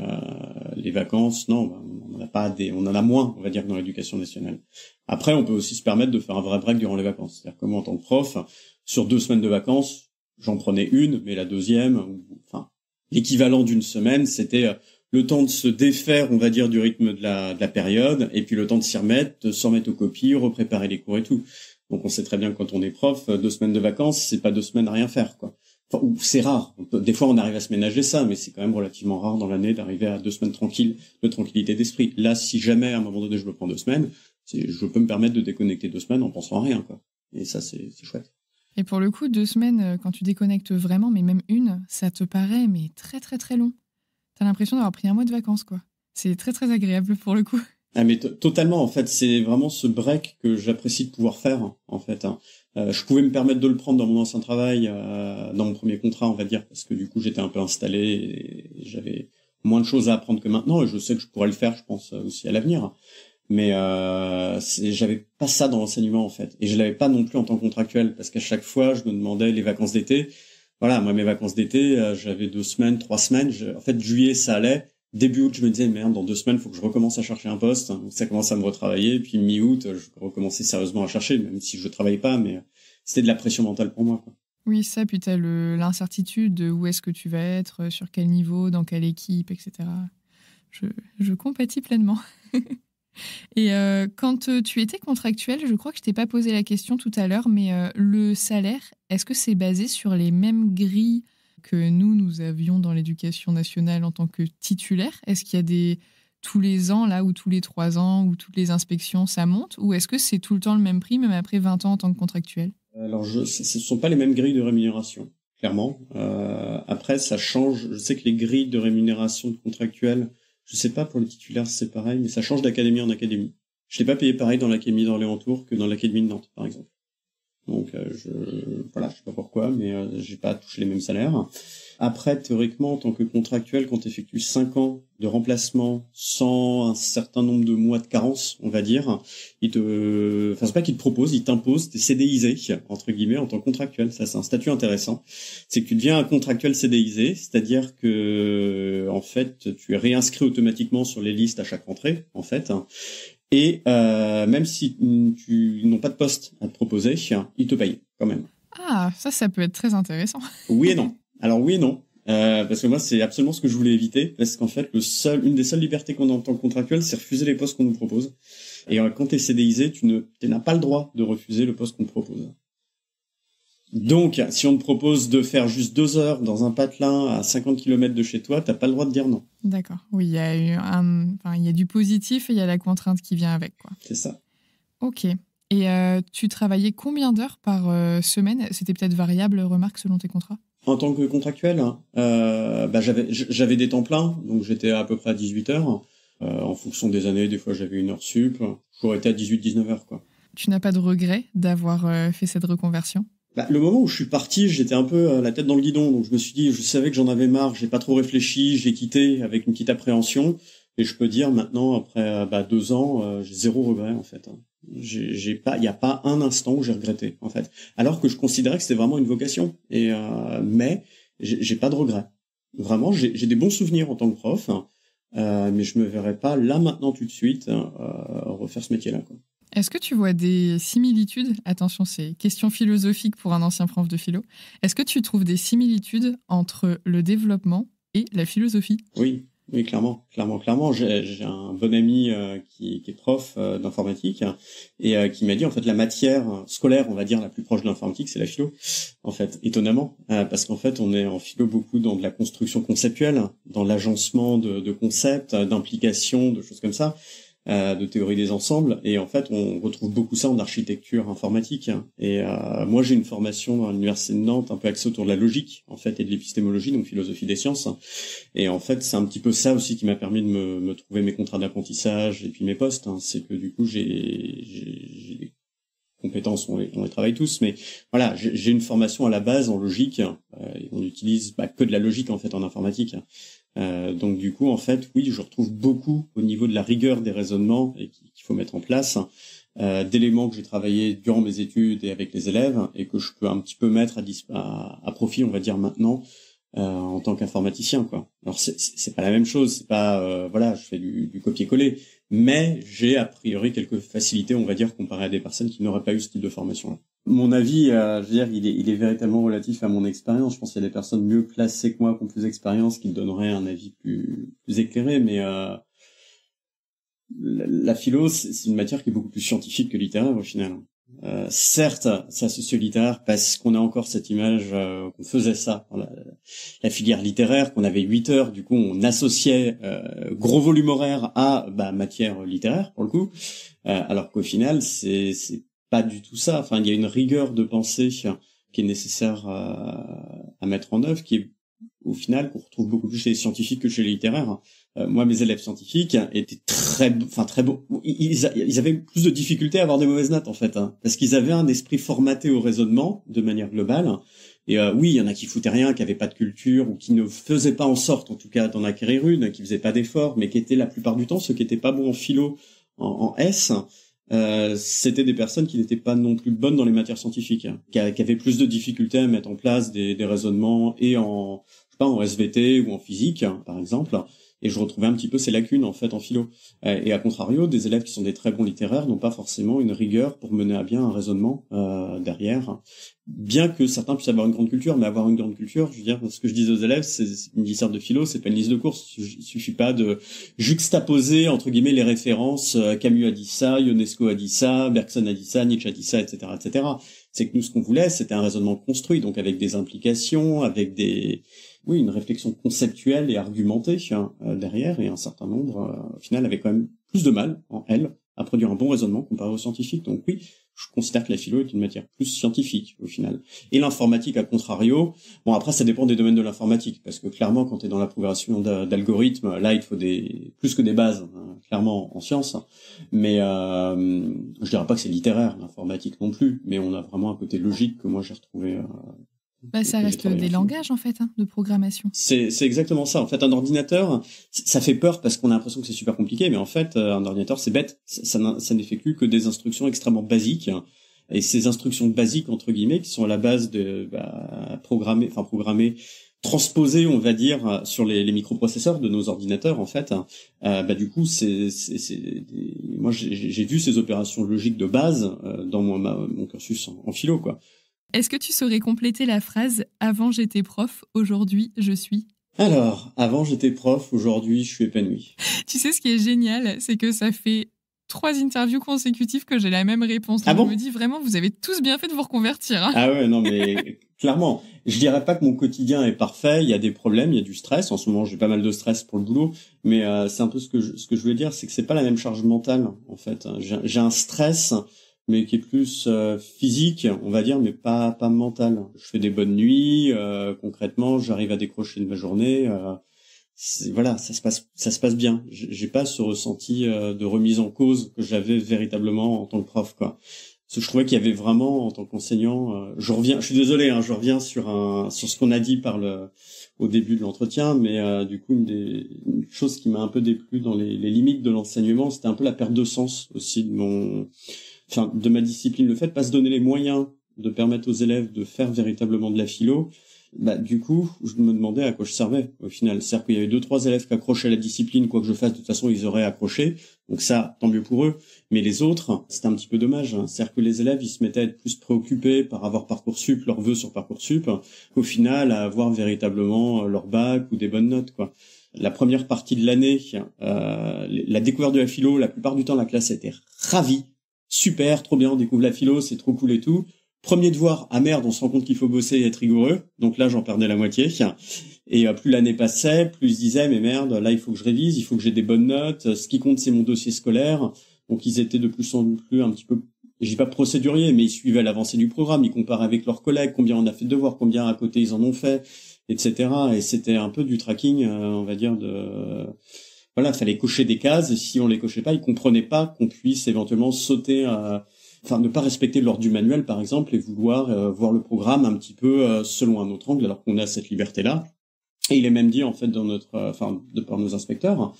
les vacances, non, on en a moins, on va dire, que dans l'éducation nationale. Après on peut aussi se permettre de faire un vrai break durant les vacances, c'est-à-dire que moi en tant que prof, sur 2 semaines de vacances, j'en prenais une, mais la deuxième, enfin, l'équivalent d'une semaine, c'était le temps de se défaire, on va dire, du rythme de la période, et puis le temps de s'y remettre, de s'en remettre aux copies, repréparer les cours et tout. Donc on sait très bien que quand on est prof, 2 semaines de vacances, c'est pas 2 semaines à rien faire, quoi. Enfin, ou c'est rare. Des fois on arrive à se ménager ça, mais c'est quand même relativement rare dans l'année d'arriver à 2 semaines tranquilles, de tranquillité d'esprit. Là, si jamais à un moment donné je me prends 2 semaines, je peux me permettre de déconnecter 2 semaines en pensant à rien, quoi. Et ça, c'est chouette. Et pour le coup, 2 semaines, quand tu déconnectes vraiment, mais même une, ça te paraît mais très très très long. T'as l'impression d'avoir pris un mois de vacances, quoi. C'est très très agréable pour le coup. Ah mais totalement, en fait, c'est vraiment ce break que j'apprécie de pouvoir faire, en fait. Je pouvais me permettre de le prendre dans mon ancien travail, dans mon premier contrat, on va dire, parce que du coup j'étais un peu installé et j'avais moins de choses à apprendre que maintenant, et je sais que je pourrais le faire, je pense, aussi à l'avenir. Mais j'avais pas ça dans l'enseignement, en fait, et je l'avais pas non plus en tant que contractuel, parce qu'à chaque fois je me demandais les vacances d'été. Voilà, moi mes vacances d'été, j'avais 2 semaines, 3 semaines. En fait, juillet ça allait. Début août, je me disais merde, dans 2 semaines, faut que je recommence à chercher un poste. Ça commence à me retravailler. Puis mi-août, je recommençais sérieusement à chercher, même si je travaillais pas, mais c'était de la pression mentale pour moi, quoi. Oui, ça, puis t'as l'incertitude de où est-ce que tu vas être, sur quel niveau, dans quelle équipe, etc. Je compatis pleinement. Et quand tu étais contractuel, je crois que je t'ai pas posé la question tout à l'heure, mais le salaire, est-ce que c'est basé sur les mêmes grilles que nous avions dans l'éducation nationale en tant que titulaire? Est-ce qu'il y a tous les ans, là, ou tous les 3 ans, ou toutes les inspections, ça monte? Ou est-ce que c'est tout le temps le même prix, même après 20 ans en tant que contractuel? Alors, ce sont pas les mêmes grilles de rémunération, clairement. Après, ça change. Je sais que les grilles de rémunération de contractuels, je sais pas pour les titulaires c'est pareil, mais ça change d'académie en académie. Je l'ai pas payé pareil dans l'académie d'Orléans-Tours que dans l'académie de Nantes, par exemple. Donc je sais pas pourquoi, mais j'ai pas touché les mêmes salaires. Après, théoriquement, en tant que contractuel, quand tu effectues 5 ans de remplacement sans un certain nombre de mois de carence, on va dire, c'est pas qu'il te propose, il t'impose, t'es CDIsé, entre guillemets, en tant que contractuel. Ça, c'est un statut intéressant. C'est que tu deviens un contractuel CDIsé, c'est-à-dire que, en fait, tu es réinscrit automatiquement sur les listes à chaque rentrée, en fait. Et même si tu n'ont pas de poste à te proposer, ils te payent quand même. Ah, ça peut être très intéressant. Oui et non. Alors oui et non. Parce que moi, c'est absolument ce que je voulais éviter, parce qu'en fait, une des seules libertés qu'on a en tant que contractuel, c'est refuser les postes qu'on nous propose. Et quand t'es CDIsé, tu n'as pas le droit de refuser le poste qu'on te propose. Donc, si on te propose de faire juste 2 heures dans un patelin à 50 km de chez toi, t'as pas le droit de dire non. D'accord. Oui, il y a du positif et il y a la contrainte qui vient avec, quoi. C'est ça. Ok. Et tu travaillais combien d'heures par semaine? C'était peut-être variable, remarque, selon tes contrats? En tant que contractuel, j'avais des temps pleins, donc j'étais à peu près à 18 heures. En fonction des années, des fois j'avais 1 heure sup. J'aurais été à 18-19 heures, quoi. Tu n'as pas de regret d'avoir fait cette reconversion? Le moment où je suis parti, j'étais un peu la tête dans le guidon, donc je me suis dit, je savais que j'en avais marre, j'ai pas trop réfléchi, j'ai quitté avec une petite appréhension, et je peux dire maintenant, après 2 ans, j'ai 0 regret, en fait. Il y a pas un instant où j'ai regretté, en fait. Alors que je considérais que c'était vraiment une vocation. Mais j'ai pas de regrets. Vraiment, j'ai des bons souvenirs en tant que prof, mais je me verrais pas là maintenant tout de suite refaire ce métier-là, quoi. Est-ce que tu vois des similitudes? Attention, c'est question philosophique pour un ancien prof de philo. Est-ce que tu trouves des similitudes entre le développement et la philosophie? Oui, oui, clairement. J'ai un bon ami qui est prof d'informatique et qui m'a dit en fait la matière scolaire, on va dire la plus proche de l'informatique, c'est la philo. En fait, étonnamment, parce qu'en fait, on est en philo beaucoup dans de la construction conceptuelle, dans l'agencement de concepts, d'implications, de choses comme ça. De théorie des ensembles, et en fait on retrouve beaucoup ça en architecture informatique. Et moi j'ai une formation dans l'université de Nantes un peu axée autour de la logique en fait et de l'épistémologie, donc philosophie des sciences, et en fait c'est un petit peu ça aussi qui m'a permis de me trouver mes contrats d'apprentissage et puis mes postes, c'est que du coup j'ai des compétences, on les travaille tous, mais voilà, j'ai une formation à la base en logique, et on utilise que de la logique en fait en informatique. Donc du coup, en fait, oui, je retrouve beaucoup au niveau de la rigueur des raisonnements et qu'il faut mettre en place, d'éléments que j'ai travaillé durant mes études et avec les élèves et que je peux un petit peu mettre à profit, on va dire maintenant, en tant qu'informaticien, quoi. Alors c'est pas la même chose, c'est pas voilà, je fais du copier-coller, mais j'ai a priori quelques facilités, on va dire, comparé à des personnes qui n'auraient pas eu ce type de formation-là. Mon avis, je veux dire, il est véritablement relatif à mon expérience. Je pense qu'il y a des personnes mieux placées que moi, qui ont plus d'expérience, qui donneraient un avis plus éclairé. Mais la philo, c'est une matière qui est beaucoup plus scientifique que littéraire au final. Certes, c'est socio-littéraire parce qu'on a encore cette image qu'on faisait ça dans la filière littéraire, qu'on avait 8 heures. Du coup, on associait gros volume horaire à matière littéraire pour le coup, alors qu'au final, c'est pas du tout ça. Enfin, il y a une rigueur de pensée qui est nécessaire à mettre en œuvre, qui est au final qu'on retrouve beaucoup plus chez les scientifiques que chez les littéraires. Moi, mes élèves scientifiques étaient très bons. Ils avaient plus de difficultés à avoir des mauvaises notes en fait, parce qu'ils avaient un esprit formaté au raisonnement de manière globale. Et oui, il y en a qui foutaient rien, qui avaient pas de culture ou qui ne faisaient pas en sorte, en tout cas, d'en acquérir une, qui faisaient pas d'efforts, mais qui étaient la plupart du temps ceux qui étaient pas bons en philo, en S. C'était des personnes qui n'étaient pas non plus bonnes dans les matières scientifiques, qui avaient plus de difficultés à mettre en place des raisonnements et en SVT ou en physique, par exemple. Et je retrouvais un petit peu ces lacunes en fait en philo. Et à contrario, des élèves qui sont des très bons littéraires n'ont pas forcément une rigueur pour mener à bien un raisonnement derrière. Bien que certains puissent avoir une grande culture, mais avoir une grande culture, je veux dire, ce que je dis aux élèves, c'est une disserte de philo, c'est pas une liste de courses. Il suffit pas de juxtaposer entre guillemets les références. Camus a dit ça, Ionesco a dit ça, Bergson a dit ça, Nietzsche a dit ça, etc., etc. C'est que nous, ce qu'on voulait, c'était un raisonnement construit, donc avec des implications, avec une réflexion conceptuelle et argumentée derrière, et un certain nombre, au final, avait quand même plus de mal, en elle, à produire un bon raisonnement comparé aux scientifiques. Donc oui, je considère que la philo est une matière plus scientifique, au final. Et l'informatique, à contrario, bon, après, ça dépend des domaines de l'informatique, parce que clairement, quand tu es dans la progression d'algorithmes, là, il te faut plus que des bases, clairement, en sciences. Mais je dirais pas que c'est littéraire, l'informatique non plus, mais on a vraiment un côté logique que moi, j'ai retrouvé... ça reste des langages, en fait, de programmation. C'est exactement ça. En fait, un ordinateur, ça fait peur parce qu'on a l'impression que c'est super compliqué, mais en fait, un ordinateur, c'est bête. Ça n'effectue que des instructions extrêmement basiques. Et ces instructions basiques, entre guillemets, qui sont à la base de programmer, transposer, on va dire, sur les microprocesseurs de nos ordinateurs, en fait. Du coup, moi, j'ai vu ces opérations logiques de base dans mon cursus en philo, quoi. Est-ce que tu saurais compléter la phrase « Avant j'étais prof, aujourd'hui je suis ». Alors, avant j'étais prof, aujourd'hui je suis épanoui. Tu sais, ce qui est génial, c'est que ça fait 3 interviews consécutives que j'ai la même réponse. Donc Ah bon ? Je me dis vraiment, vous avez tous bien fait de vous reconvertir. Ah ouais, non mais clairement, je dirais pas que mon quotidien est parfait, il y a des problèmes, il y a du stress. En ce moment, j'ai pas mal de stress pour le boulot, mais c'est un peu ce que je voulais dire, c'est que c'est pas la même charge mentale en fait. J'ai un stress mais qui est plus physique, on va dire, mais pas mental. Je fais des bonnes nuits, concrètement, j'arrive à décrocher de ma journée. Voilà, ça se passe bien. J'ai pas ce ressenti de remise en cause que j'avais véritablement en tant que prof, quoi. Parce que je trouvais qu'il y avait vraiment, en tant qu'enseignant, je suis désolé, je reviens sur ce qu'on a dit au début de l'entretien, mais du coup, une chose qui m'a un peu déplu dans les limites de l'enseignement, c'était un peu la perte de sens aussi enfin, de ma discipline, le fait de pas se donner les moyens de permettre aux élèves de faire véritablement de la philo, bah, du coup, je me demandais à quoi je servais, au final. C'est-à-dire qu'il y avait 2-3 élèves qui accrochaient à la discipline, quoi que je fasse, de toute façon, ils auraient accroché. Donc ça, tant mieux pour eux. Mais les autres, c'était un petit peu dommage, hein. C'est-à-dire que les élèves, ils se mettaient à être plus préoccupés par avoir Parcoursup, leurs vœux sur Parcoursup, qu'au final, à avoir véritablement leur bac ou des bonnes notes, quoi. La première partie de l'année, la découverte de la philo, la plupart du temps, la classe était ravie. Super, trop bien, on découvre la philo, c'est trop cool et tout. Premier devoir, ah merde, on se rend compte qu'il faut bosser et être rigoureux. Donc là, j'en perdais la moitié. Et plus l'année passait, plus je disais, mais merde, là, il faut que je révise, il faut que j'ai des bonnes notes. Ce qui compte, c'est mon dossier scolaire. Donc ils étaient de plus en plus un petit peu, je dis pas procéduriers, mais ils suivaient l'avancée du programme. Ils comparaient avec leurs collègues, combien on a fait de devoirs, combien à côté ils en ont fait, etc. Et c'était un peu du tracking, on va dire, voilà, fallait cocher des cases. Et si on les cochait pas, ils comprenaient pas qu'on puisse éventuellement sauter enfin ne pas respecter l'ordre du manuel par exemple et vouloir voir le programme un petit peu selon un autre angle alors qu'on a cette liberté là. Et il est même dit en fait dans notre de par nos inspecteurs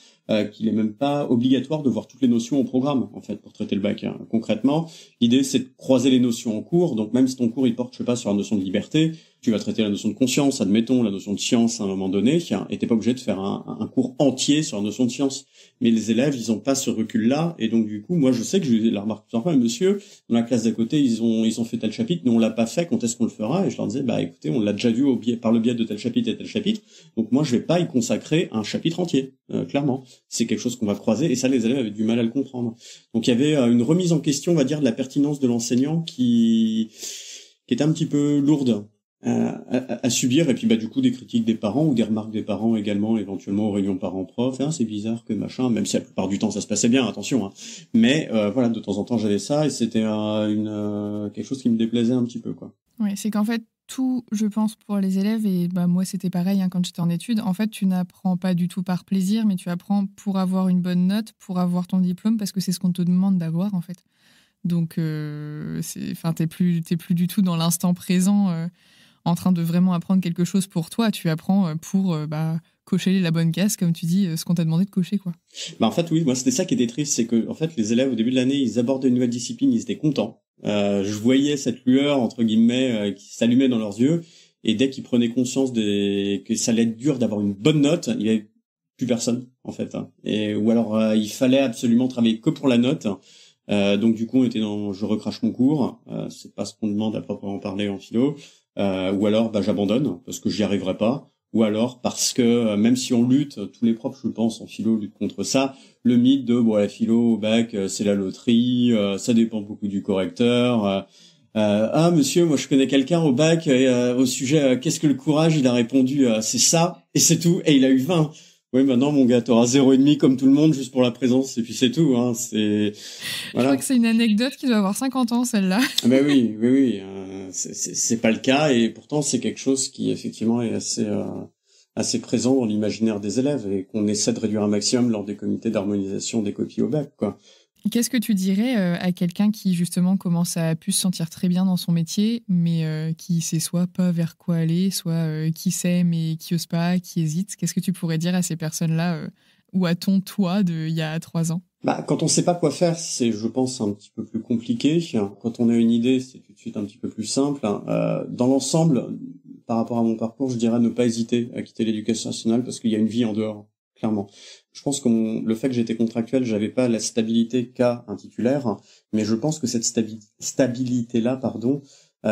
qu'il est même pas obligatoire de voir toutes les notions au programme en fait pour traiter le bac, hein. Concrètement, l'idée c'est de croiser les notions en cours. Donc même si ton cours il porte je sais pas sur la notion de liberté, tu vas traiter la notion de conscience, admettons la notion de science à un moment donné, et t'es pas obligé de faire un cours entier sur la notion de science. Mais les élèves, ils ont pas ce recul-là, et donc du coup, moi je sais que je la remarque plusieurs fois, monsieur, dans la classe d'à côté, ils ont fait tel chapitre, mais on l'a pas fait, quand est-ce qu'on le fera? Et je leur disais, bah écoutez, on l'a déjà vu par le biais de tel chapitre et tel chapitre, donc moi je vais pas y consacrer un chapitre entier, clairement. C'est quelque chose qu'on va croiser, et ça les élèves avaient du mal à le comprendre. Donc il y avait une remise en question, on va dire, de la pertinence de l'enseignant qui était un petit peu lourde à subir, et puis bah du coup des critiques des parents ou des remarques des parents également éventuellement aux réunions parents-prof, hein, c'est bizarre que machin, même si la plupart du temps ça se passait bien, attention, hein. Mais voilà, de temps en temps j'avais ça et c'était quelque chose qui me déplaisait un petit peu, quoi. Oui, c'est qu'en fait tout, je pense, pour les élèves, et bah moi c'était pareil hein, quand j'étais en études, en fait tu n'apprends pas du tout par plaisir, mais tu apprends pour avoir une bonne note, pour avoir ton diplôme, parce que c'est ce qu'on te demande d'avoir en fait. Donc t'es plus du tout dans l'instant présent, en train de vraiment apprendre quelque chose pour toi. Tu apprends pour cocher la bonne case, comme tu dis, ce qu'on t'a demandé de cocher, quoi. Bah en fait oui, moi c'était ça qui était triste, c'est que en fait les élèves au début de l'année ils abordaient une nouvelle discipline, ils étaient contents. Je voyais cette lueur entre guillemets qui s'allumait dans leurs yeux, et dès qu'ils prenaient conscience que ça allait être dur d'avoir une bonne note, il y avait plus personne en fait, hein. Et ou alors il fallait absolument travailler que pour la note. Donc du coup on était dans je recrache mon cours, c'est pas ce qu'on demande à proprement parler en philo. Ou alors j'abandonne parce que j'y arriverai pas, ou alors parce que même si on lutte, tous les profs je pense en philo luttent contre ça, le mythe de la philo au bac c'est la loterie, ça dépend beaucoup du correcteur. Ah monsieur, moi je connais quelqu'un au bac au sujet qu'est-ce que le courage, il a répondu c'est ça et c'est tout, et il a eu 20. Oui, maintenant, mon gars, t'auras 0,5 comme tout le monde, juste pour la présence, et puis c'est tout, hein, voilà. Je crois que c'est une anecdote qui doit avoir 50 ans, celle-là. Ah bah oui, c'est pas le cas, et pourtant, c'est quelque chose qui, effectivement, est assez présent dans l'imaginaire des élèves, et qu'on essaie de réduire un maximum lors des comités d'harmonisation des copies au bac, quoi. Qu'est-ce que tu dirais à quelqu'un qui, justement, commence à plus se sentir très bien dans son métier, mais qui sait soit pas vers quoi aller, soit qui sait mais qui ose pas, qui hésite? Qu'est-ce que tu pourrais dire à ces personnes-là, ou à ton toi d'il y a 3 ans? Quand on sait pas quoi faire, c'est, je pense, un petit peu plus compliqué. Quand on a une idée, c'est tout de suite un petit peu plus simple. Dans l'ensemble, par rapport à mon parcours, je dirais ne pas hésiter à quitter l'éducation nationale parce qu'il y a une vie en dehors. Clairement. Je pense que le fait que j'étais contractuel, j'avais pas la stabilité qu'a un titulaire, mais je pense que cette stabilité-là,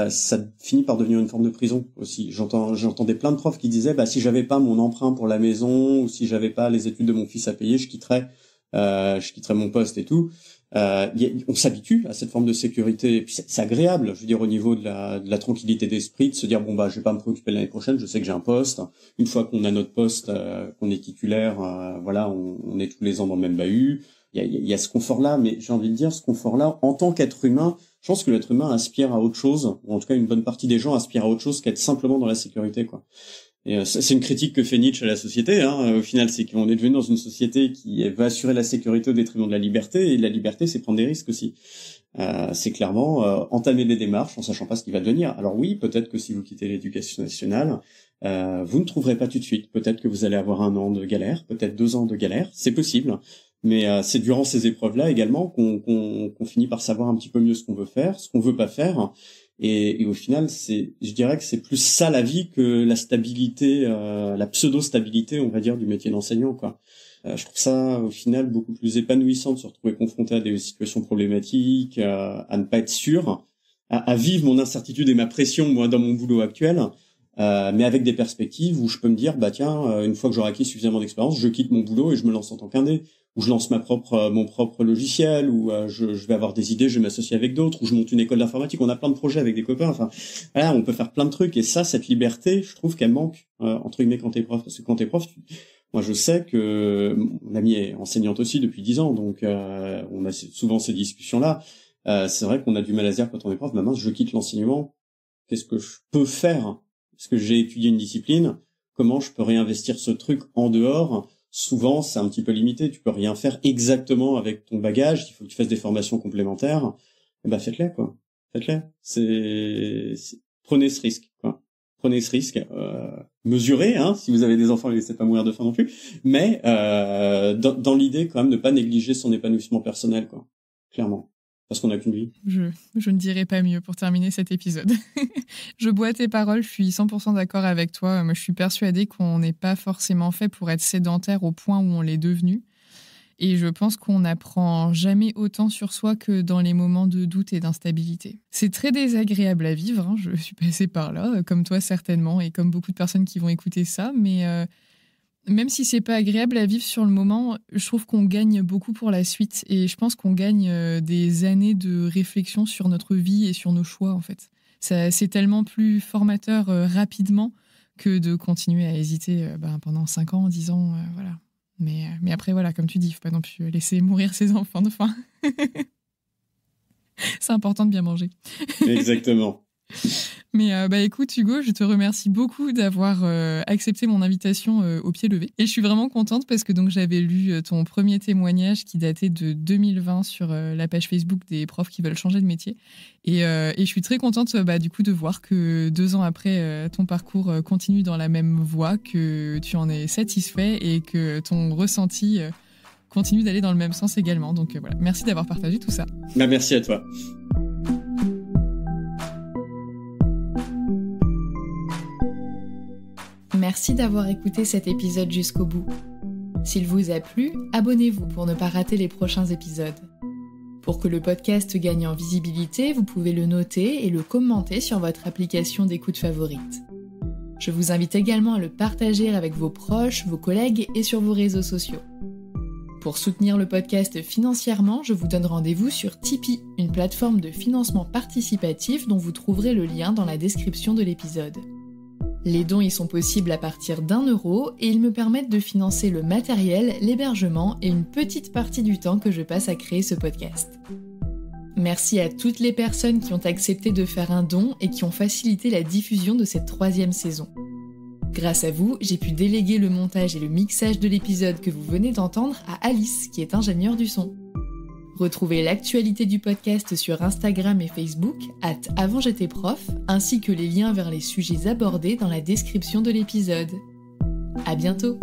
ça finit par devenir une forme de prison aussi. J'entendais plein de profs qui disaient, si j'avais pas mon emprunt pour la maison, ou si j'avais pas les études de mon fils à payer, je quitterais mon poste et tout. On s'habitue à cette forme de sécurité, et puis c'est agréable, je veux dire, au niveau de la tranquillité d'esprit, de se dire je vais pas me préoccuper l'année prochaine, je sais que j'ai un poste. Une fois qu'on a notre poste, qu'on est titulaire, on est tous les ans dans le même bahut. Il y a ce confort-là, mais j'ai envie de dire, ce confort-là, en tant qu'être humain, je pense que l'être humain aspire à autre chose, ou en tout cas une bonne partie des gens aspirent à autre chose qu'être simplement dans la sécurité, quoi. Et c'est une critique que fait Nietzsche à la société, hein. Au final, c'est qu'on est devenu dans une société qui va assurer la sécurité au détriment de la liberté, et la liberté, c'est prendre des risques aussi. C'est clairement entamer des démarches en sachant pas ce qui va devenir. Alors oui, peut-être que si vous quittez l'éducation nationale, vous ne trouverez pas tout de suite. Peut-être que vous allez avoir 1 an de galère, peut-être 2 ans de galère, c'est possible. Mais c'est durant ces épreuves-là également qu'on finit par savoir un petit peu mieux ce qu'on veut faire, ce qu'on veut pas faire. Et au final, je dirais que c'est plus ça la vie que la stabilité, la pseudo-stabilité, on va dire, du métier d'enseignant, quoi. Je trouve ça, au final, beaucoup plus épanouissant de se retrouver confronté à des situations problématiques, à ne pas être sûr, à vivre mon incertitude et ma pression, moi, dans mon boulot actuel, mais avec des perspectives où je peux me dire, bah tiens, une fois que j'aurai acquis suffisamment d'expérience, je quitte mon boulot et je me lance en tant qu'indé, ou je lance mon propre logiciel, ou je vais avoir des idées, je vais m'associer avec d'autres, ou je monte une école d'informatique. On a plein de projets avec des copains. Enfin, voilà, on peut faire plein de trucs. Et ça, cette liberté, je trouve qu'elle manque entre guillemets quand t'es prof. Parce que quand t'es prof, moi, je sais que mon amie est enseignante aussi depuis 10 ans, donc on a souvent ces discussions-là. C'est vrai qu'on a du mal à se dire quand on est prof, mince, je quitte l'enseignement. Qu'est-ce que je peux faire? Parce que j'ai étudié une discipline. Comment je peux réinvestir ce truc en dehors? Souvent, c'est un petit peu limité. Tu peux rien faire exactement avec ton bagage. Il faut que tu fasses des formations complémentaires. Eh ben, faites-les, quoi. Faites-les. Prenez ce risque, quoi. Prenez ce risque. Mesurez, hein. Si vous avez des enfants, laissez pas mourir de faim non plus. Mais, dans l'idée, quand même, de pas négliger son épanouissement personnel, quoi. Clairement. Parce qu'on n'a qu'une vie. Je ne dirais pas mieux pour terminer cet épisode. Je bois tes paroles, je suis 100% d'accord avec toi. Moi, je suis persuadée qu'on n'est pas forcément fait pour être sédentaire au point où on l'est devenu. Et je pense qu'on n'apprend jamais autant sur soi que dans les moments de doute et d'instabilité. C'est très désagréable à vivre, hein. Je suis passée par là, comme toi certainement, et comme beaucoup de personnes qui vont écouter ça, mais... Même si c'est pas agréable à vivre sur le moment, je trouve qu'on gagne beaucoup pour la suite. Et je pense qu'on gagne des années de réflexion sur notre vie et sur nos choix, en fait. C'est tellement plus formateur rapidement que de continuer à hésiter pendant 5 ans, 10 ans, voilà. Mais après, voilà, comme tu dis, il faut pas non plus laisser mourir ses enfants de faim. C'est important de bien manger. Exactement. Mais écoute Hugo, je te remercie beaucoup d'avoir accepté mon invitation au pied levé. Et je suis vraiment contente parce que donc j'avais lu ton premier témoignage qui datait de 2020 sur la page Facebook des profs qui veulent changer de métier. Et je suis très contente du coup de voir que 2 ans après, ton parcours continue dans la même voie, que tu en es satisfait et que ton ressenti continue d'aller dans le même sens également. Donc voilà, merci d'avoir partagé tout ça. Merci à toi. Merci d'avoir écouté cet épisode jusqu'au bout. S'il vous a plu, abonnez-vous pour ne pas rater les prochains épisodes. Pour que le podcast gagne en visibilité, vous pouvez le noter et le commenter sur votre application d'écoute favorite. Je vous invite également à le partager avec vos proches, vos collègues et sur vos réseaux sociaux. Pour soutenir le podcast financièrement, je vous donne rendez-vous sur Tipeee, une plateforme de financement participatif dont vous trouverez le lien dans la description de l'épisode. Les dons y sont possibles à partir d'€1 et ils me permettent de financer le matériel, l'hébergement et une petite partie du temps que je passe à créer ce podcast. Merci à toutes les personnes qui ont accepté de faire un don et qui ont facilité la diffusion de cette 3e saison. Grâce à vous, j'ai pu déléguer le montage et le mixage de l'épisode que vous venez d'entendre à Alice, qui est ingénieure du son. Retrouvez l'actualité du podcast sur Instagram et Facebook @avantj'étaisprof, ainsi que les liens vers les sujets abordés dans la description de l'épisode. À bientôt!